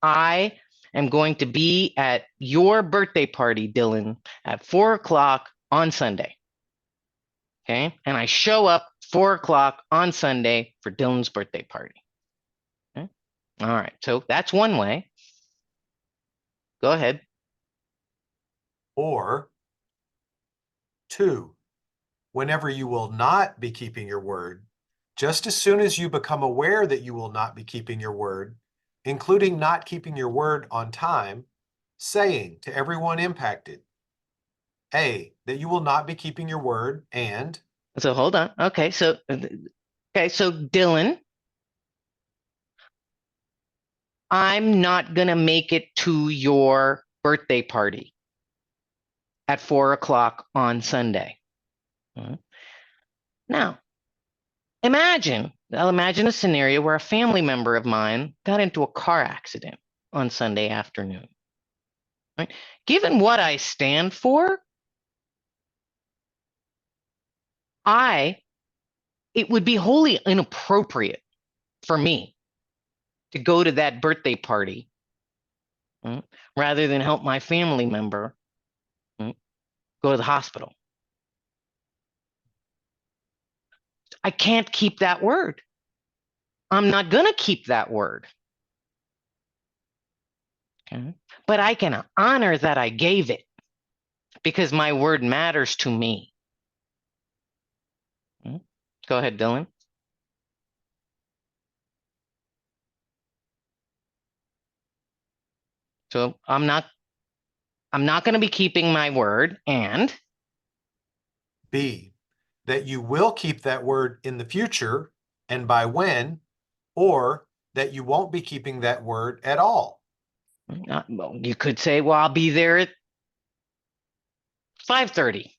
I am going to be at your birthday party, Dylan, at 4 o'clock on Sunday. Okay, and I show up 4 o'clock on Sunday for Dylan's birthday party. Okay? All right, so that's one way. Go ahead. Or 2, whenever you will not be keeping your word, just as soon as you become aware that you will not be keeping your word, including not keeping your word on time, saying to everyone impacted, A, that you will not be keeping your word, and So hold on. Okay, so Dylan, I'm not going to make it to your birthday party at 4 o'clock on Sunday. Now, I'll imagine a scenario where a family member of mine got into a car accident on Sunday afternoon. Right? Given what I stand for, it would be wholly inappropriate for me to go to that birthday party rather than help my family member go to the hospital. I can't keep that word. I'm not going to keep that word. Okay? But I can honor that I gave it because my word matters to me. Go ahead, Dylan. So I'm not going to be keeping my word. And B, that you will keep that word in the future and by when, or that you won't be keeping that word at all. well, you could say, well, I'll be there at 5:30.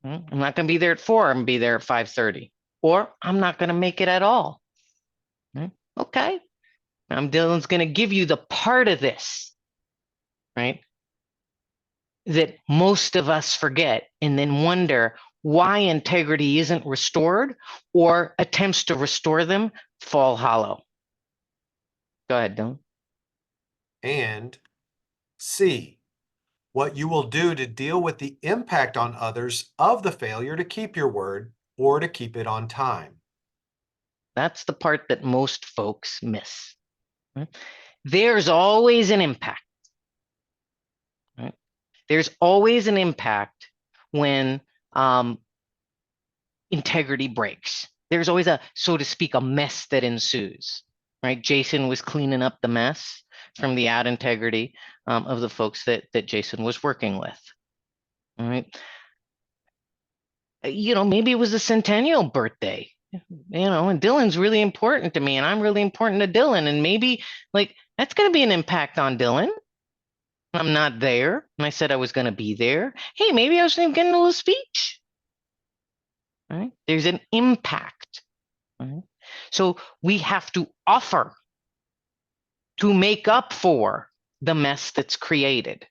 I'm not going to be there at 4. I'm going to be there at 5:30. Or I'm not going to make it at all. Okay. Dylan's going to give you the part of this, right, that most of us forget and then wonder why integrity isn't restored or attempts to restore them fall hollow. Go ahead, Dylan. And C, what you will do to deal with the impact on others of the failure to keep your word or to keep it on time. That's the part that most folks miss. Right? There's always an impact. Right? There's always an impact when integrity breaks. There's always a, so to speak, a mess that ensues. Right? Jason was cleaning up the mess from the ad integrity of the folks that Jason was working with. All right. Maybe it was a centennial birthday. And Dylan's really important to me, and I'm really important to Dylan, and maybe that's going to be an impact on Dylan. I'm not there, and I said I was going to be there. Hey, maybe I was going to get into a speech. Right? There's an impact. Right? So we have to offer to make up for the mess that's created.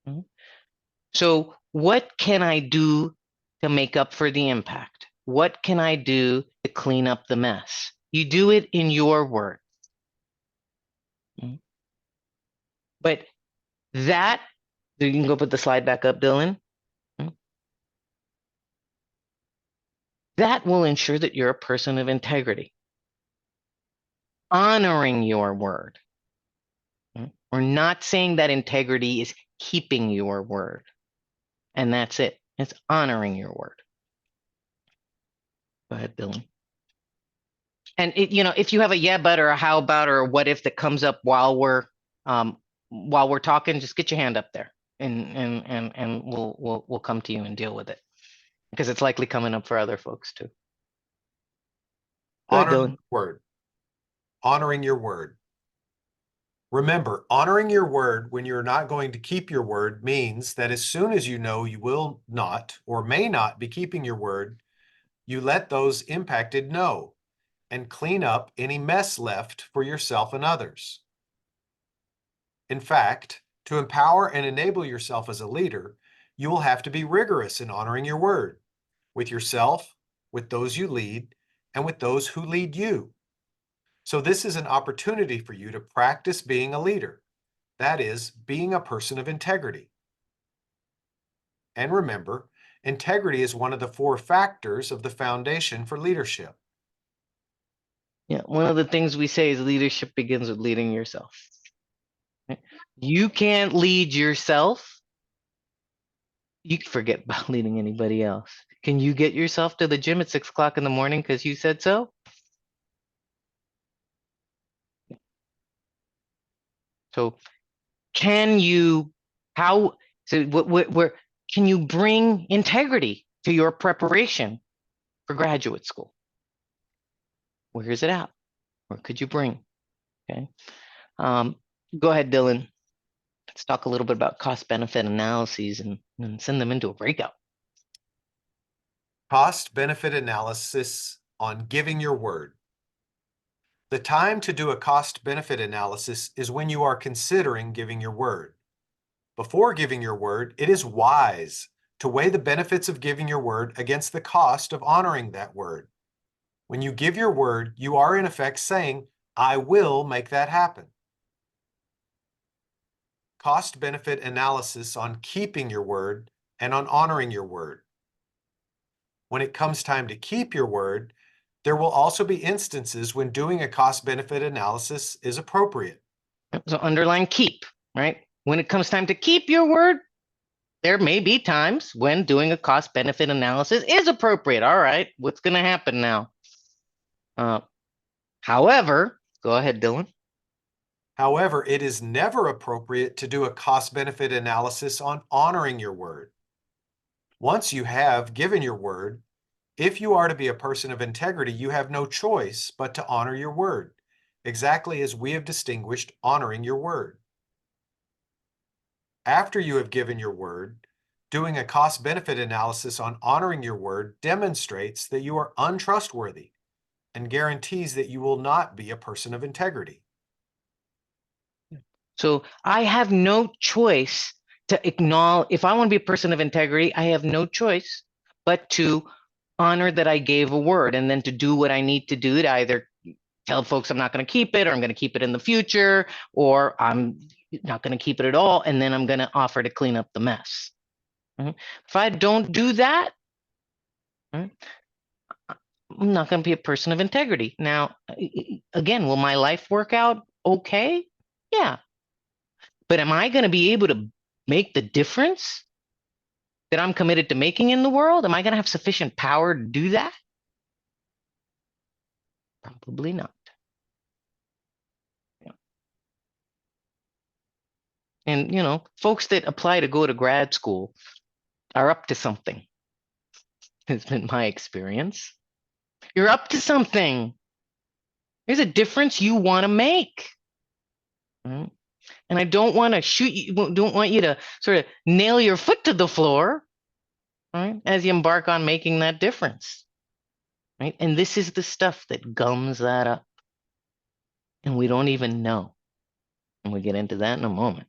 Right? So what can I do to make up for the impact? What can I do to clean up the mess? You do it in your words. But that, you can go put the slide back up, Dylan. That will ensure that you're a person of integrity. Honoring your word. We're not saying that integrity is keeping your word. And that's it. It's honoring your word. Go ahead, Dylan. And if you have a yeah, but or a how about or a what if that comes up while we're talking, just get your hand up there, and we'll come to you and deal with it, because it's likely coming up for other folks too. Go ahead, Honoring Dylan. word. Honoring your word. Remember, honoring your word when you're not going to keep your word means that as soon as you know you will not or may not be keeping your word, you let those impacted know and clean up any mess left for yourself and others. In fact, to empower and enable yourself as a leader, you will have to be rigorous in honoring your word with yourself, with those you lead, and with those who lead you. So this is an opportunity for you to practice being a leader. That is, being a person of integrity. And remember, integrity is one of the 4 factors of the foundation for leadership. Yeah, one of the things we say is leadership begins with leading yourself. You can't lead yourself. You can forget about leading anybody else. Can you get yourself to the gym at 6 o'clock in the morning because you said so? So can you bring integrity to your preparation for graduate school? Where is it at? Where could you bring Okay. Go ahead, Dylan. Let's talk a little bit about cost benefit analyses and send them into a breakout. Cost benefit analysis on giving your word. The time to do a cost benefit analysis is when you are considering giving your word. Before giving your word, it is wise to weigh the benefits of giving your word against the cost of honoring that word. When you give your word, you are in effect saying, I will make that happen. Cost benefit analysis on keeping your word and on honoring your word. When it comes time to keep your word, there will also be instances when doing a cost benefit analysis is appropriate. So underline keep, right? When it comes time to keep your word, there may be times when doing a cost benefit analysis is appropriate. All right, what's going to happen now? However, go ahead, Dylan. However, it is never appropriate to do a cost benefit analysis on honoring your word. Once you have given your word, if you are to be a person of integrity, you have no choice but to honor your word, exactly as we have distinguished honoring your word. After you have given your word, doing a cost benefit analysis on honoring your word demonstrates that you are untrustworthy and guarantees that you will not be a person of integrity. So I have no choice to acknowledge, if I want to be a person of integrity, I have no choice but to honor that I gave a word and then to do what I need to do to either tell folks I'm not going to keep it, or I'm going to keep it in the future, or I'm not going to keep it at all, and then I'm going to offer to clean up the mess. If I don't do that, I'm not going to be a person of integrity. Now, again, will my life work out okay? Yeah. But am I going to be able to make the difference that I'm committed to making in the world? Am I going to have sufficient power to do that? Probably not. Yeah. And, you know, folks that apply to go to grad school are up to something. Has been my experience. You're up to something. There's a difference you want to make. Right? And I don't want to shoot you, don't want you to sort of nail your foot to the floor, right, as you embark on making that difference. Right? And this is the stuff that gums that up. And we don't even know. And we get into that in a moment.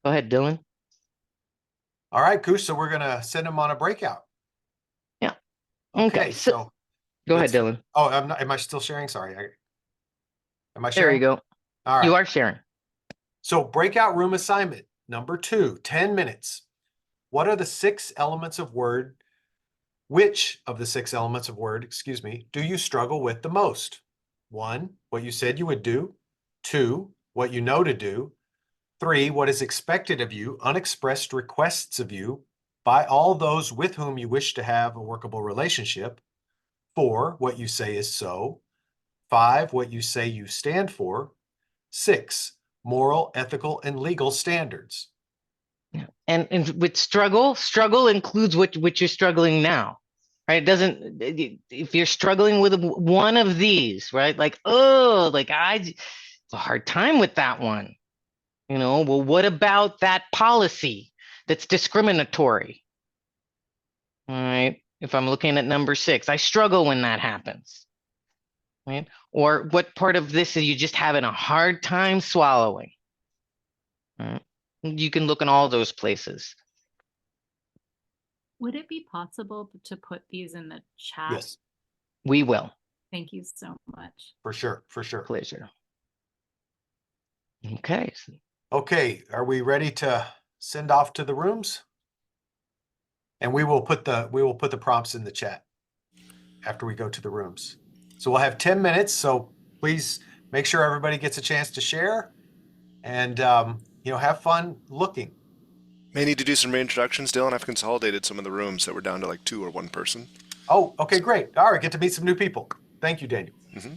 Go ahead, Dylan. All right, Khush, so we're going to send them on a breakout. Yeah. Okay, so go ahead, Dylan. Oh, am I still sharing? Sorry. Am I There sharing? you go. All right. You are sharing. So breakout room assignment number 2, 10 minutes. What are the 6 elements of word? Which of the 6 elements of word, do you struggle with the most? 1, what you said you would do. 2, what you know to do. 3, what is expected of you, unexpressed requests of you by all those with whom you wish to have a workable relationship. 4, what you say is so. 5, what you say you stand for. 6, moral, ethical, and legal standards. And with struggle includes what you're struggling now, right? It doesn't, if you're struggling with one of these, right? Like, oh, like it's a hard time with that one. You know, well, what about that policy that's discriminatory? All right. If I'm looking at number 6, I struggle when that happens. Right? Or what part of this is you just having a hard time swallowing? Right? You can look in all those places. Would it be possible to put these in the chat? Yes, we will. Thank you so much. for sure, for sure. Pleasure. Okay. Okay, are we ready to send off to the rooms? And we will put the prompts in the chat after we go to the rooms. So we'll have 10 minutes. So please make sure everybody gets a chance to share and have fun looking. May need to do some reintroductions, Dylan. I've consolidated some of the rooms that were down to like 2 or 1 person. Oh, okay, great. All right, get to meet some new people. Thank you, Daniel. Mm-hmm.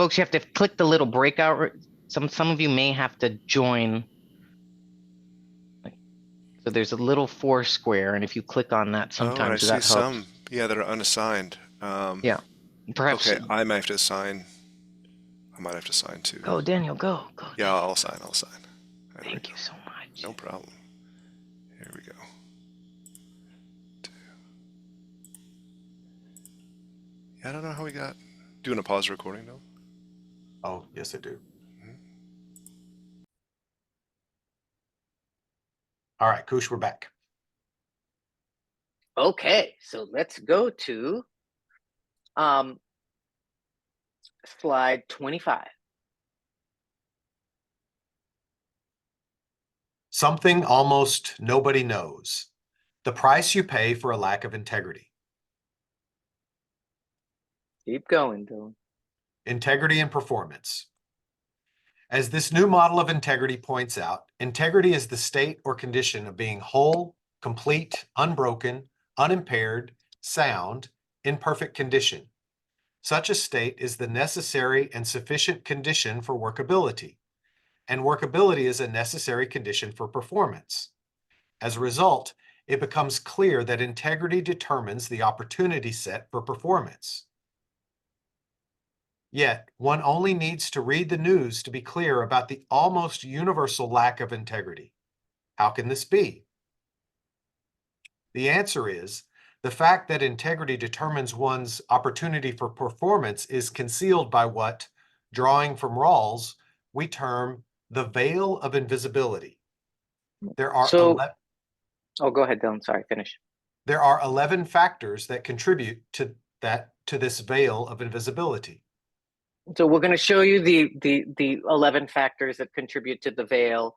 folks, you have to click the little breakout. Some of you may have to join. So there's a little 4 square, and if you click on that, Oh, and I sometimes see that helps. some, yeah, that are unassigned. Yeah, perhaps. Okay, I might have to assign. I might have to sign too. Go, Daniel, go. Yeah, I'll sign. There we Thank go. you so much. No problem. Here we go. Yeah, I don't know how we got. Do you want to pause the recording though? Oh, yes, I do. All right, Khush, we're back. Okay, so let's go to slide 25. Something almost nobody knows. The price you pay for a lack of integrity. Keep going, Dylan. Integrity and performance. As this new model of integrity points out, integrity is the state or condition of being whole, complete, unbroken, unimpaired, sound, in perfect condition. Such a state is the necessary and sufficient condition for workability, and workability is a necessary condition for performance. As a result, it becomes clear that integrity determines the opportunity set for performance. Yet, one only needs to read the news to be clear about the almost universal lack of integrity. How can this be? The answer is, the fact that integrity determines one's opportunity for performance is concealed by what, drawing from Rawls, we term the veil of invisibility. There are Oh, go ahead, Dylan. Sorry, finish. There are 11 factors that contribute to this veil of invisibility. So we're going to show you the 11 factors that contribute to the veil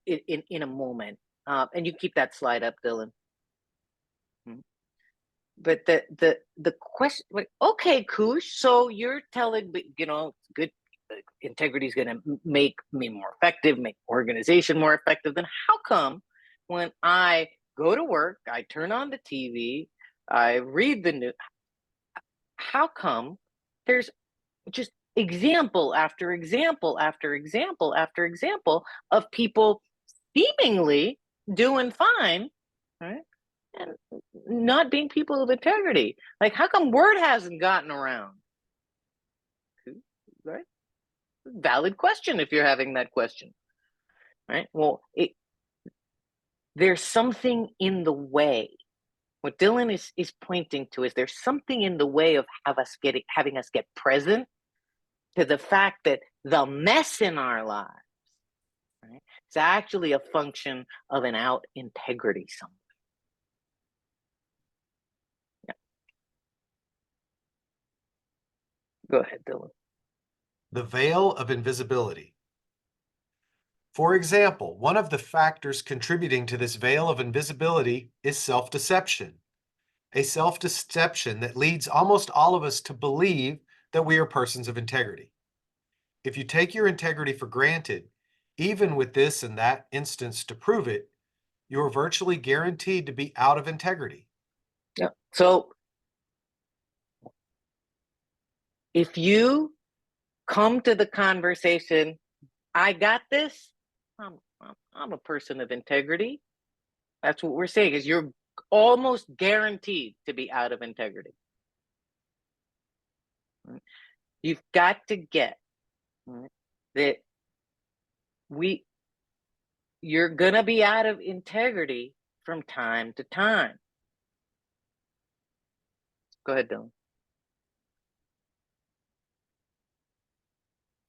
in a moment. And you keep that slide up, Dylan. But the question, okay, Khush, so you're telling me, good integrity is going to make me more effective, make organization more effective. Then how come when I go to work, I turn on the TV, I read the news, how come there's just example after example after example after example of people seemingly doing fine, right? And not being people of integrity? Like, how come word hasn't gotten around? Right? Valid question if you're having that question, right? Well, there's something in the way. What Dylan is pointing to is there's something in the way of having us get present to the fact that the mess in our lives, right, is actually a function of an out integrity somewhere. Yeah. Go ahead, Dylan. The veil of invisibility. For example, one of the factors contributing to this veil of invisibility is self-deception. A self-deception that leads almost all of us to believe that we are persons of integrity. If you take your integrity for granted, even with this and that instance to prove it, you are virtually guaranteed to be out of integrity. Yeah. So if you come to the conversation, I got this, I'm a person of integrity. That's what we're saying, is you're almost guaranteed to be out of integrity. You've got to get that you're going to be out of integrity from time to time. Go ahead, Dylan.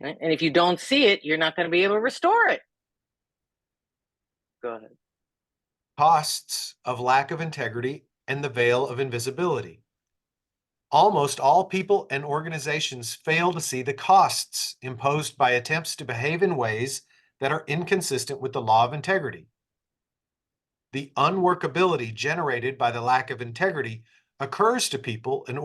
And if you don't see it, you're not going to be able to restore it. Go ahead. Costs of lack of integrity and the veil of invisibility. Almost all people and organizations fail to see the costs imposed by attempts to behave in ways that are inconsistent with the law of integrity. The unworkability generated by the lack of integrity occurs to people and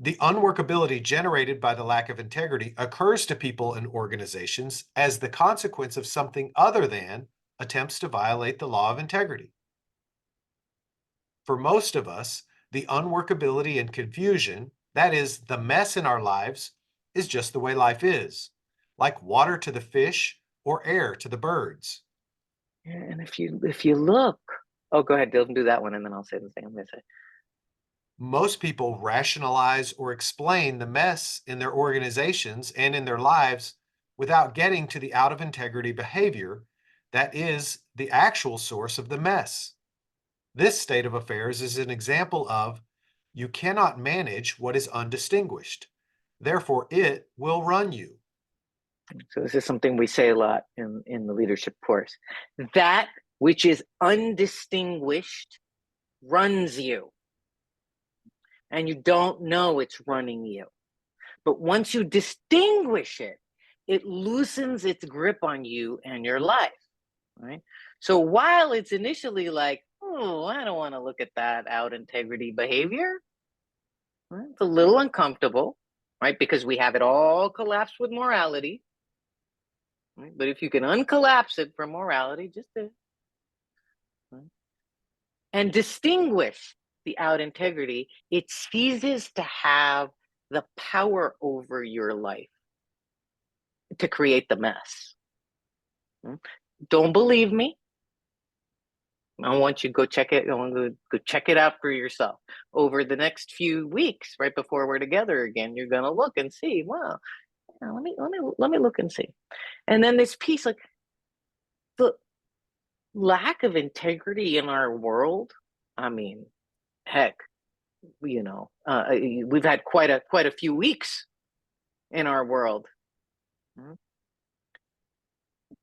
The unworkability generated by the lack of integrity occurs to people and organizations as the consequence of something other than attempts to violate the law of integrity. For most of us, the unworkability and confusion, That is, the mess in our lives is just the way life is, like water to the fish or air to the birds. Yeah, and if you look, oh, go ahead, Dylan, do that one, and then I'll say the thing I'm going to say. Most people rationalize or explain the mess in their organizations and in their lives without getting to the out of integrity behavior that is the actual source of the mess. This state of affairs is an example of you cannot manage what is undistinguished. Therefore, it will run you. So this is something we say a lot in the leadership course. That which is undistinguished runs you. And you don't know it's running you. But once you distinguish it, it loosens its grip on you and your life, right? So while it's initially like, oh, I don't want to look at that out integrity behavior, right? It's a little uncomfortable, right? Because we have it all collapsed with morality. Right? But if you can uncollapse it from morality, just do. Right? And distinguish the out integrity, it ceases to have the power over your life to create the mess. Don't believe me? I want you to go check it. I want you to go check it out for yourself. Over the next few weeks, right before we're together again, you're gonna look and see. Wow, yeah, let me look and see. And then this piece, like the lack of integrity in our world. I mean, heck, you know, we've had quite a few weeks in our world.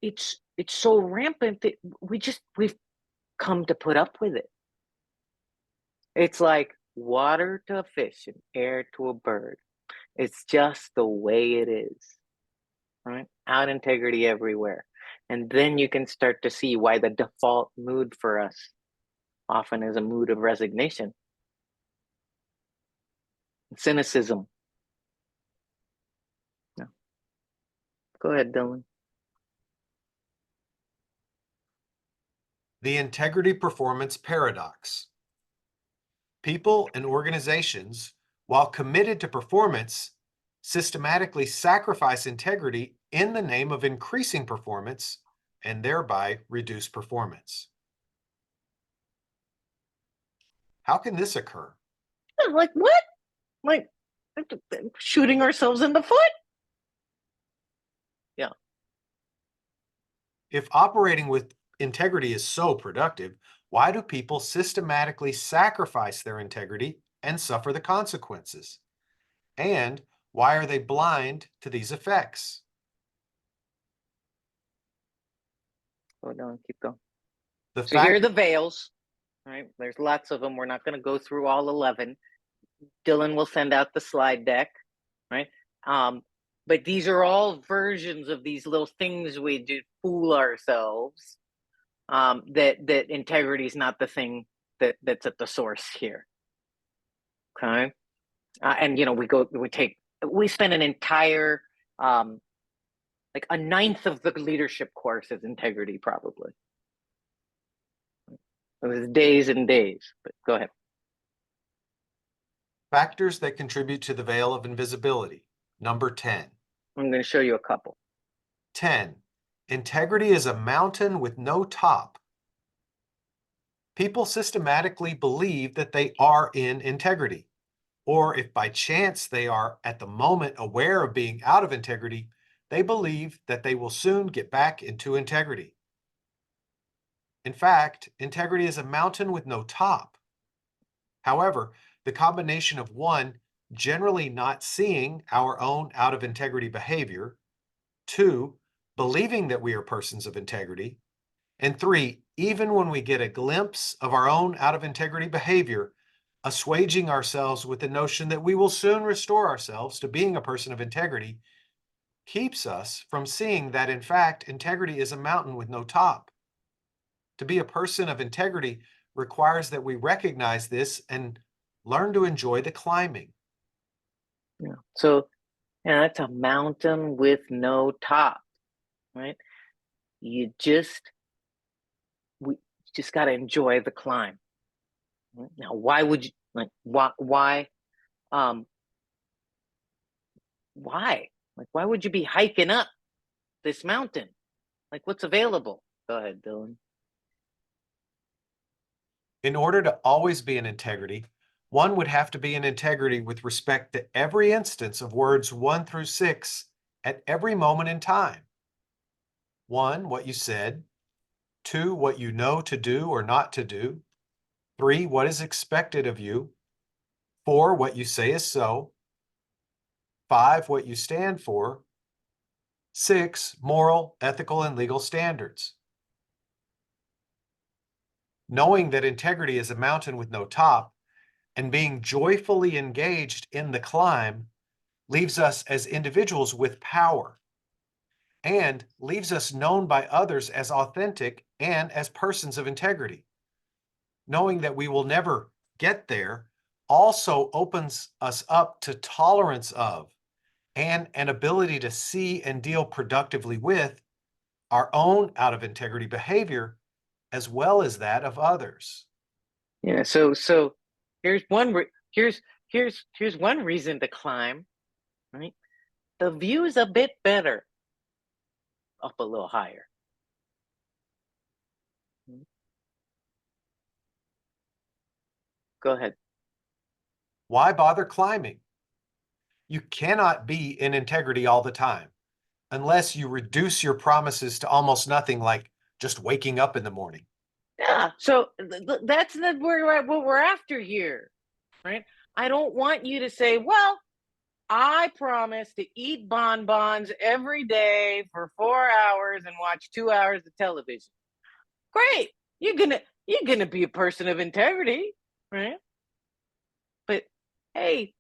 It's so rampant that we've come to put up with it. It's like water to a fish and air to a bird. It's just the way it is, right? Out integrity everywhere. And then you can start to see why the default mood for us often is a mood of resignation, cynicism. No. Go ahead, Dylan. The integrity performance paradox. People and organizations, while committed to performance, systematically sacrifice integrity in the name of increasing performance and thereby reduce performance. How can this occur? Like what? Like shooting ourselves in the foot? Yeah. If operating with integrity is so productive, why do people systematically sacrifice their integrity and suffer the consequences? And why are they blind to these effects? Go down, keep going. The So here are fact the veils, right? There's lots of them. We're not going to go through all 11. Dylan will send out the slide deck, right? But these are all versions of these little things we do to fool ourselves. That integrity is not the thing that's at the source here. Okay, and you know we spend an entire like a ninth of the leadership course is integrity probably. It was days and days, but go ahead. factors that contribute to the veil of invisibility. Number 10. I'm going to show you a couple. 10. Integrity is a mountain with no top. People systematically believe that they are in integrity, or if by chance they are at the moment aware of being out of integrity, they believe that they will soon get back into integrity. In fact, integrity is a mountain with no top. However, the combination of one, generally not seeing our own out of integrity behavior, 2, believing that we are persons of integrity, and 3, even when we get a glimpse of our own out of integrity behavior, assuaging ourselves with the notion that we will soon restore ourselves to being a person of integrity, keeps us from seeing that in fact integrity is a mountain with no top. To be a person of integrity requires that we recognize this and learn to enjoy the climbing. Yeah. So yeah, that's a mountain with no top, right? We just got to enjoy the climb. Now, why would you why why? Like, why would you be hiking up this mountain? Like, what's available? Go ahead, Dylan. In order to always be in integrity, one would have to be in integrity with respect to every instance of words 1 through 6 at every moment in time. 1, what you said. 2, what you know to do or not to do. 3, what is expected of you. 4, what you say is so. 5, what you stand for. 6, moral, ethical, and legal standards. Knowing that integrity is a mountain with no top and being joyfully engaged in the climb leaves us as individuals with power and leaves us known by others as authentic and as persons of integrity. Knowing that we will never get there also opens us up to tolerance of and an ability to see and deal productively with our own out of integrity behavior as well as that of others. Yeah. So here's here's one reason to climb. Right. The view is a bit better up a little higher. Go ahead. Why bother climbing? You cannot be in integrity all the time unless you reduce your promises to almost nothing, like just waking up in the morning. Yeah. So that's what we're after here, right? I don't want you to say, well, I promise to eat bonbons every day for 4 hours and watch 2 hours of television. Great. You're gonna be a person of integrity, right? But hey,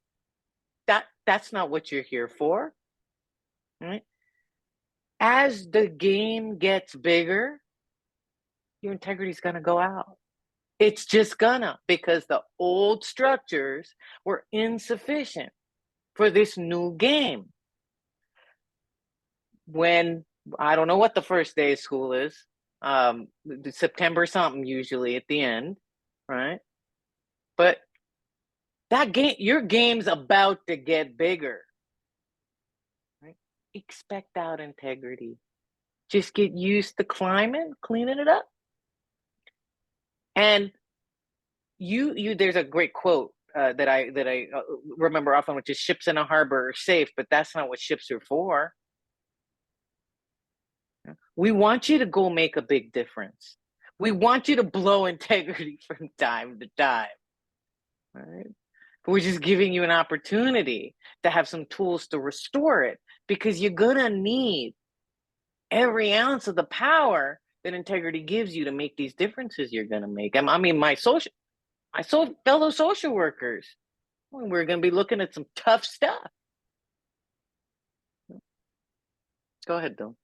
that's not what you're here for, right? As the game gets bigger, your integrity is gonna go out. It's just gonna, because the old structures were insufficient for this new game. When I don't know what the first day of school is, September something usually at the end, right? But that game, your game's about to get bigger, right? Expect out integrity. Just get used to climbing, cleaning it up. And there's a great quote that I remember often, which is ships in a harbor are safe, but that's not what ships are for. We want you to go make a big difference. We want you to blow integrity from time to time, right? We're just giving you an opportunity to have some tools to restore it, because you're gonna need every ounce of the power that integrity gives you to make these differences you're gonna make. I mean, my fellow social workers, we're gonna be looking at some tough stuff. Go ahead, Bill.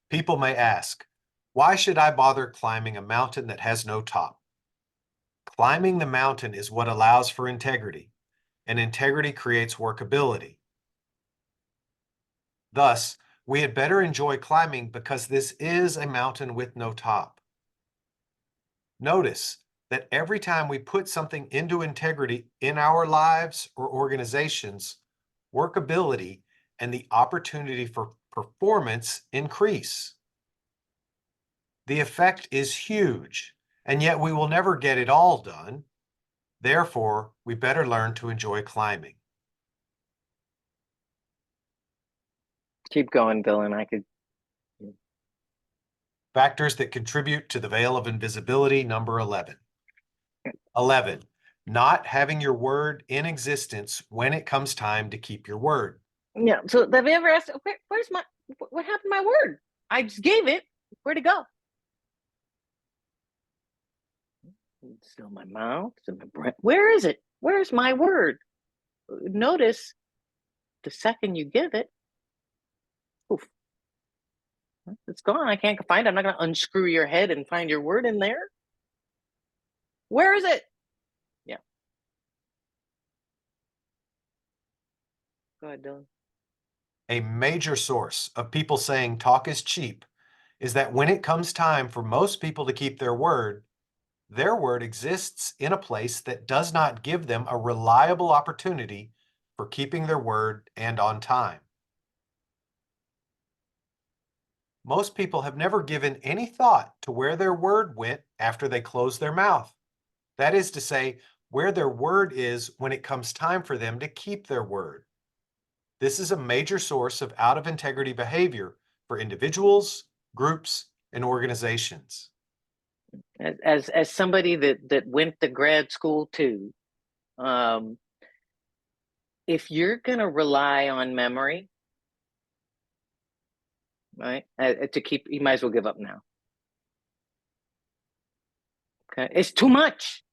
People may ask, why should I bother climbing a mountain that has no top? Climbing the mountain is what allows for integrity, and integrity creates workability. Thus, we had better enjoy climbing because this is a mountain with no top. Notice that every time we put something into integrity in our lives or organizations, workability and the opportunity for performance increase. The effect is huge, and yet we will never get it all done. Therefore, we better learn to enjoy climbing. Keep going, Dylan. I could. Factors that contribute to the veil of invisibility, number 11. 11, not having your word in existence when it comes time to keep your word. Yeah. So have you ever asked, what happened to my word? I just gave it. Where'd it go? It's still in my mouth. It's in my breath. Where is it? Where's my word? Notice the second you give it, poof, it's gone. I can't find it. I'm not going to unscrew your head and find your word in there. Where is it? Yeah. Go ahead, Dylan. A major source of people saying talk is cheap is that when it comes time for most people to keep their word, their word exists in a place that does not give them a reliable opportunity for keeping their word and on time. Most people have never given any thought to where their word went after they closed their mouth. That is to say, where their word is when it comes time for them to keep their word. This is a major source of out of integrity behavior for individuals, groups, and organizations. As somebody that went to grad school too, if you're gonna rely on memory, right, to keep, you might as well give up now. Okay, it's too much.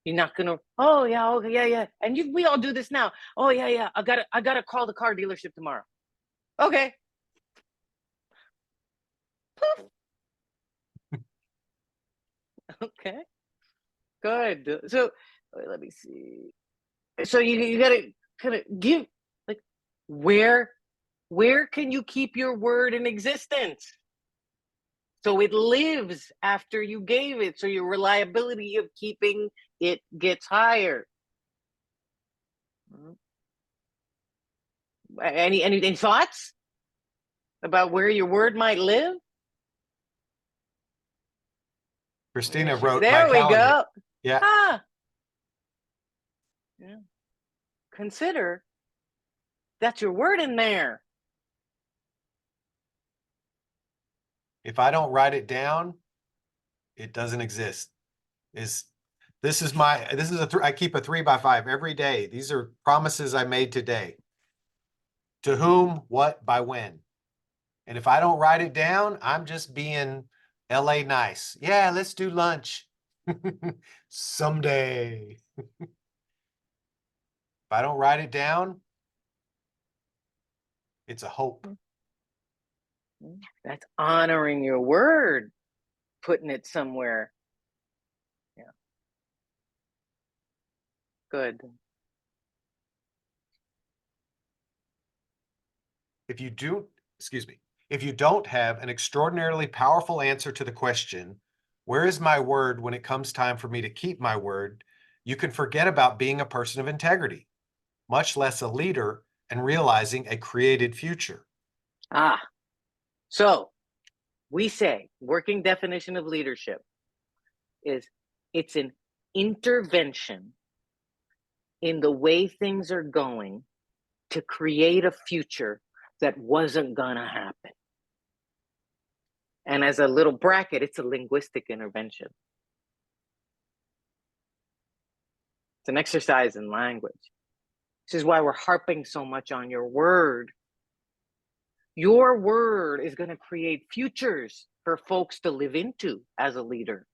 You're not gonna. Oh yeah, okay, yeah. And we all do this now. Oh yeah. I gotta call the car dealership tomorrow. Okay. Okay. Good. So let me see. So you gotta kind of give, like, where can you keep your word in existence? So it lives after you gave it. So your reliability of keeping it gets higher. Any thoughts about where your word might live? Christina wrote There my we calendar. go. Yeah. Yeah. Consider that's your word in there. If I don't write it down, it doesn't exist. This is I keep a 3x5 every day. These are promises I made today. To whom, what, by when. And if I don't write it down, I'm just being LA nice. Yeah, let's do lunch. Someday. If I don't write it down, it's a hope. That's honoring your word, putting it somewhere. Yeah. Good. If you don't have an extraordinarily powerful answer to the question, where is my word when it comes time for me to keep my word, you can forget about being a person of integrity, much less a leader, and realizing a created future. So we say working definition of leadership is it's an intervention in the way things are going to create a future that wasn't gonna happen. And as a little bracket, it's a linguistic intervention. It's an exercise in language. This is why we're harping so much on your word. Your word is going to create futures for folks to live into as a leader.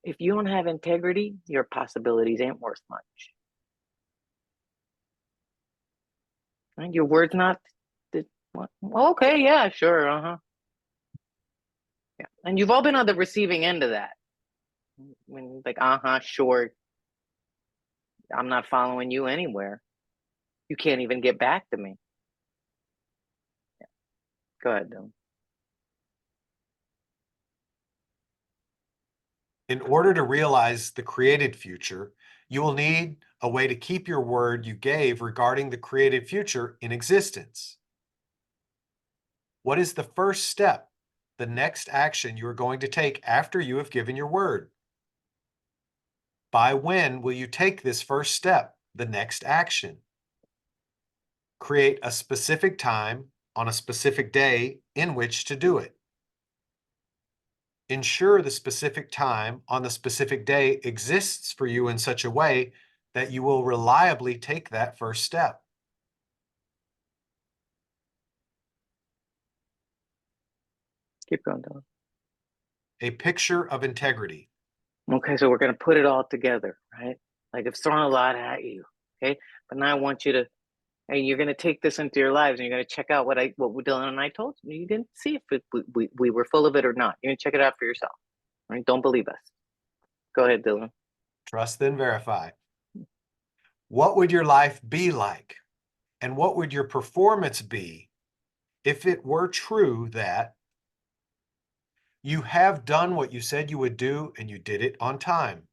If you don't have integrity, your possibilities ain't worth much. And your word's not, okay, yeah, sure, Yeah. And you've all been on the receiving end of that. When like, sure, I'm not following you anywhere. You can't even get back to me. Yeah. Go ahead, Dylan. In order to realize the created future, you will need a way to keep your word you gave regarding the created future in existence. What is the first step, the next action you are going to take after you have given your word? By when will you take this first step, the next action? Create a specific time on a specific day in which to do it. Ensure the specific time on the specific day exists for you in such a way that you will reliably take that first step. Keep going, Dylan. A picture of integrity. Okay, so we're going to put it all together, right? Like I've thrown a lot at you, okay? But now I want you to, and you're going to take this into your lives and you're going to check out what Dylan and I told you. You didn't see if we were full of it or not. You're going to check it out for yourself, right? Don't believe us. Go ahead, Dylan. Trust, then verify. What would your life be like? And what would your performance be if it were true that You have done what you said you would do, and you did it on time.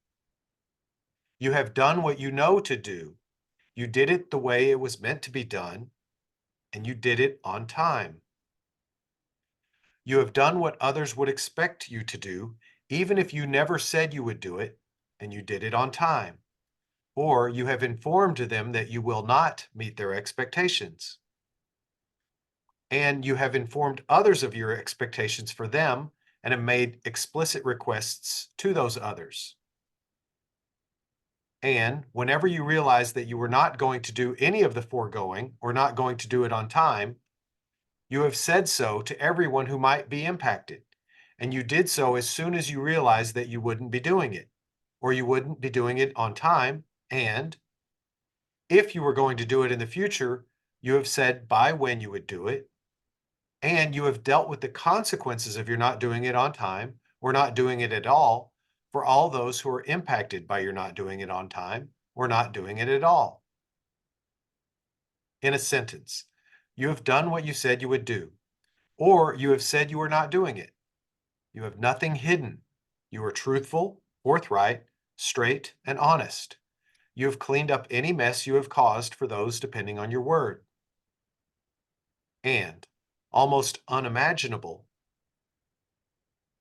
You have done what you know to do. You did it the way it was meant to be done, and you did it on time. You have done what others would expect you to do, even if you never said you would do it, and you did it on time. Or you have informed them that you will not meet their expectations. And you have informed others of your expectations for them and have made explicit requests to those others. And whenever you realize that you were not going to do any of the foregoing or not going to do it on time, you have said so to everyone who might be impacted. And you did so as soon as you realized that you wouldn't be doing it, or you wouldn't be doing it on time. And if you were going to do it in the future, you have said by when you would do it. And you have dealt with the consequences of your not doing it on time or not doing it at all for all those who are impacted by your not doing it on time or not doing it at all. In a sentence, you have done what you said you would do, or you have said you were not doing it. You have nothing hidden. You are truthful, forthright, straight, and honest. You have cleaned up any mess you have caused for those depending on your word. And, almost unimaginable,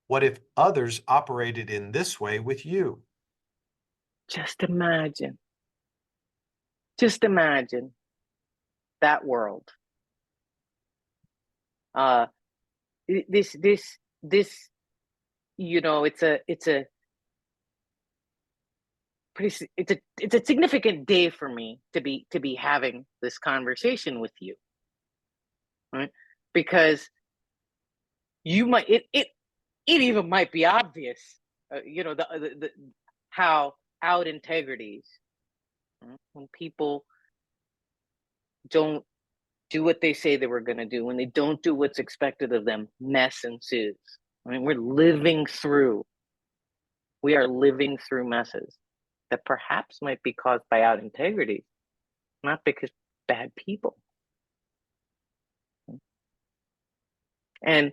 what if others operated in this way with you? Just imagine. Just imagine that world. This, you know, it's a significant day for me to be having this conversation with you, right? Because you might it even might be obvious, you know, the how out integrities, when people don't do what they say they were going to do, when they don't do what's expected of them, mess ensues. I mean, we are living through messes that perhaps might be caused by out integrity, not because bad people. And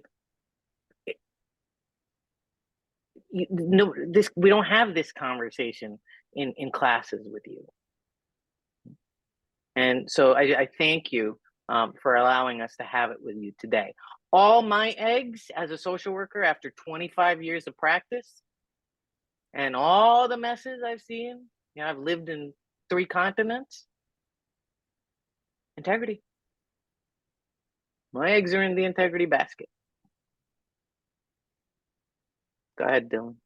we don't have this conversation in classes with you. And so I thank you for allowing us to have it with you today. All my eggs as a social worker after 25 years of practice and all the messes I've seen, you know, I've lived in 3 continents. Integrity. My eggs are in the integrity basket. Go ahead, Dylan.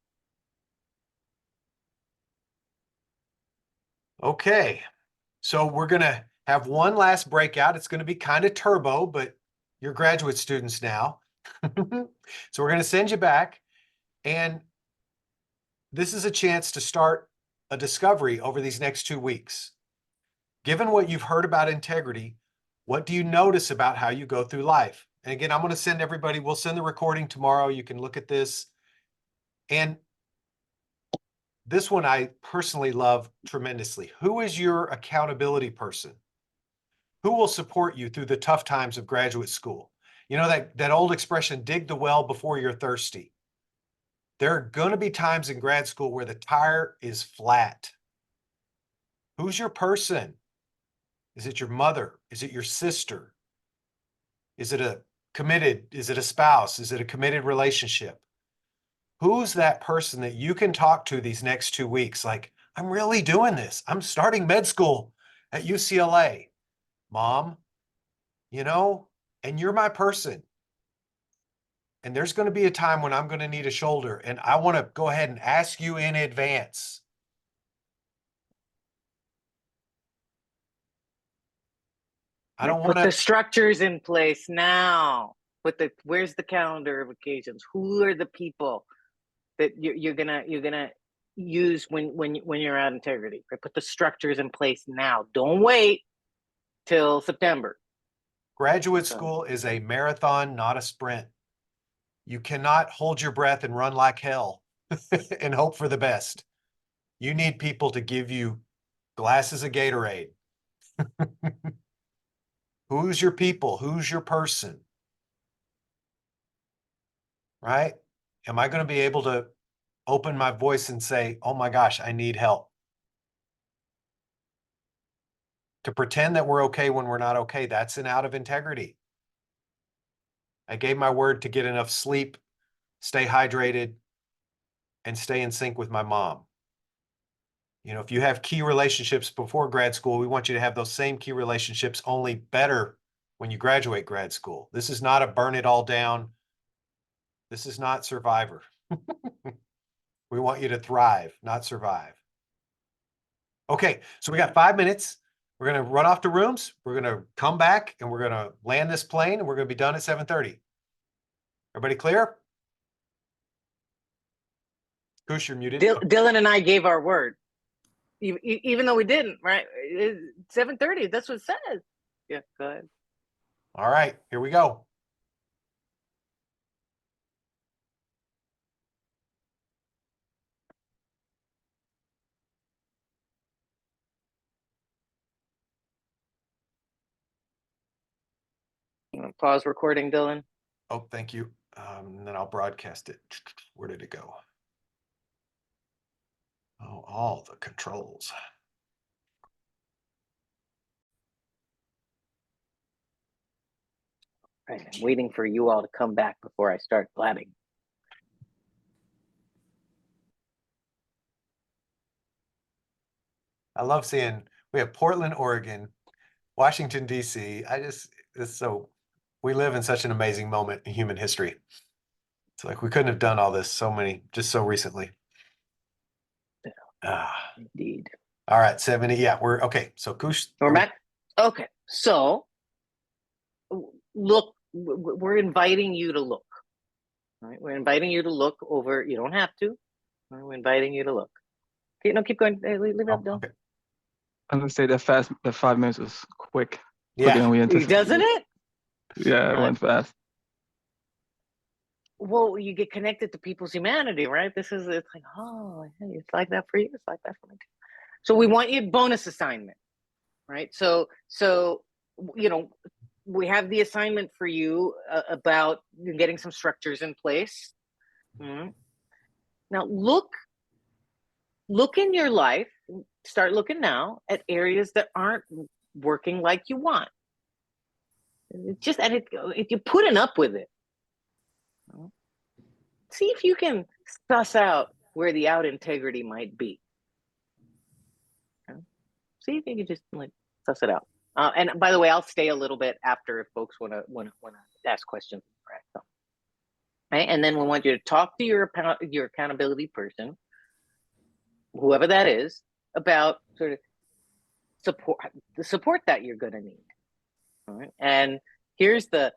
Okay, so we're going to have one last breakout. It's going to be kind of turbo, but you're graduate students now. So we're going to send you back. And this is a chance to start a discovery over these next 2 weeks. Given what you've heard about integrity, what do you notice about how you go through life? And again, I'm going to send everybody, we'll send the recording tomorrow. You can look at this. And this one I personally love tremendously. Who is your accountability person? Who will support you through the tough times of graduate school? You know, that old expression, dig the well before you're thirsty. There are going to be times in grad school where the tire is flat. Who's your person? Is it your mother? Is it your sister? Is it a spouse? Is it a committed relationship? Who's that person that you can talk to these next 2 weeks? Like, I'm really doing this. I'm starting med school at UCLA. Mom, you know, and you're my person. And there's going to be a time when I'm going to need a shoulder. And I want to go ahead and ask you in advance. I don't want Put the to. structures in place now. Where's the calendar of occasions? Who are the people that you're gonna use when you're at integrity? Right? Put the structures in place now. Don't wait till September. Graduate school is a marathon, not a sprint. You cannot hold your breath and run like hell and hope for the best. You need people to give you glasses of Gatorade. Who's your people? Who's your person? Right? am I going to be able to open my voice and say, oh my gosh, I need help? To pretend that we're okay when we're not okay, that's an out of integrity. I gave my word to get enough sleep, stay hydrated, and stay in sync with my mom. You know, if you have key relationships before grad school, we want you to have those same key relationships, only better when you graduate grad school. This is not a burn it all down. This is not Survivor. We want you to thrive, not survive. Okay, so we got 5 minutes. We're going to run off to rooms. We're going to come back and we're going to land this plane and we're going to be done at 7:30. Everybody clear? Khush, you're muted. Dylan and I gave our word, even though we didn't, right? 7:30, that's what it says. Yeah, go ahead. All right, here we go. You wanna pause recording, Dylan. Oh, thank you. And then I'll broadcast it. Where did it go? Oh, all the controls. Right, I'm waiting for you all to come back before I start blabbing. I love seeing we have Portland, Oregon, Washington, D.C. It's so, we live in such an amazing moment in human history. It's like we couldn't have done all this just so recently. Indeed. All right, 70. Yeah, we're okay. So Khush. We're back. Okay, so look, we're inviting you to look. All right, we're inviting you to look over. You don't have to. We're inviting you to look. Okay, no, keep going. Hey, leave it up, Dylan. Okay. I'm gonna say that 5 minutes was quick. Yeah. Quicker than we anticipated. Doesn't it? Yeah, it went fast. Well, you get connected to people's humanity, right? It's like, oh, hey, it's like that for you. It's like that for me too. So we want you bonus assignment, right? So you know, we have the assignment for you about getting some structures in place. Mm-hmm. Now look in your life. Start looking now at areas that aren't working like you want. If you're putting up with it, see if you can suss out where the out integrity might be. Okay? See if you can just like suss it out. And by the way, I'll stay a little bit after if folks want to ask questions. Right? So, right? And then we want you to talk to your accountability person, whoever that is, about sort of the support that you're going to need. All right. And here's the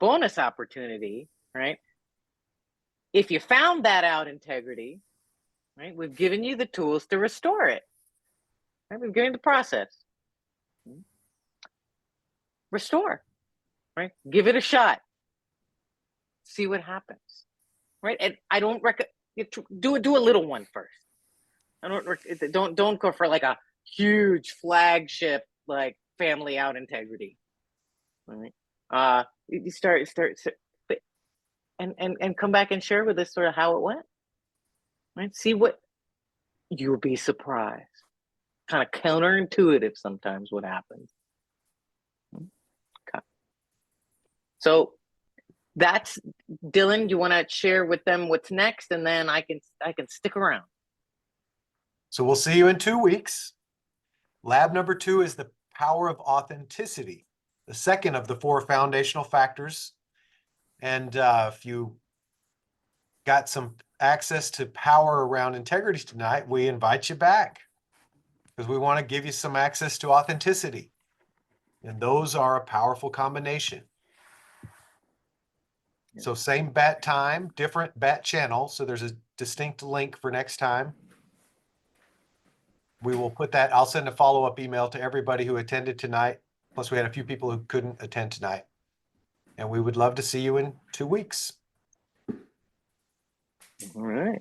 bonus opportunity, right? If you found that out integrity, right, we've given you the tools to restore it. Right? We've given you the process. Restore, right? Give it a shot. See what happens, right? And I don't recommend do a little one first. I don't go for like a huge flagship like family out integrity. Right? You start and come back and share with us sort of how it went. Right? See what you'll be surprised. Kind of counterintuitive sometimes what happens. Okay. So that's Dylan. You want to share with them what's next, and then I can stick around. So we'll see you in 2 weeks. Lab number 2 is the power of authenticity, the second of the 4 foundational factors. And if you got some access to power around integrity tonight, we invite you back because we want to give you some access to authenticity. And those are a powerful combination. So same bat time, different bat channel. So there's a distinct link for next time. We will put that, I'll send a follow-up email to everybody who attended tonight. Plus we had a few people who couldn't attend tonight. And we would love to see you in 2 weeks. All right.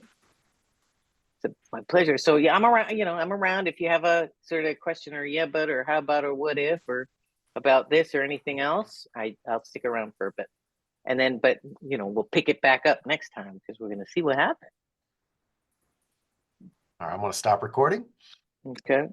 It's my pleasure. So yeah, I'm around, I'm around if you have a sort of question or yeah, but, or how about, or what if, or about this or anything else, I'll stick around for a bit. And then, but we'll pick it back up next time because we're going to see what happens. All right, I'm going to stop recording. Okay.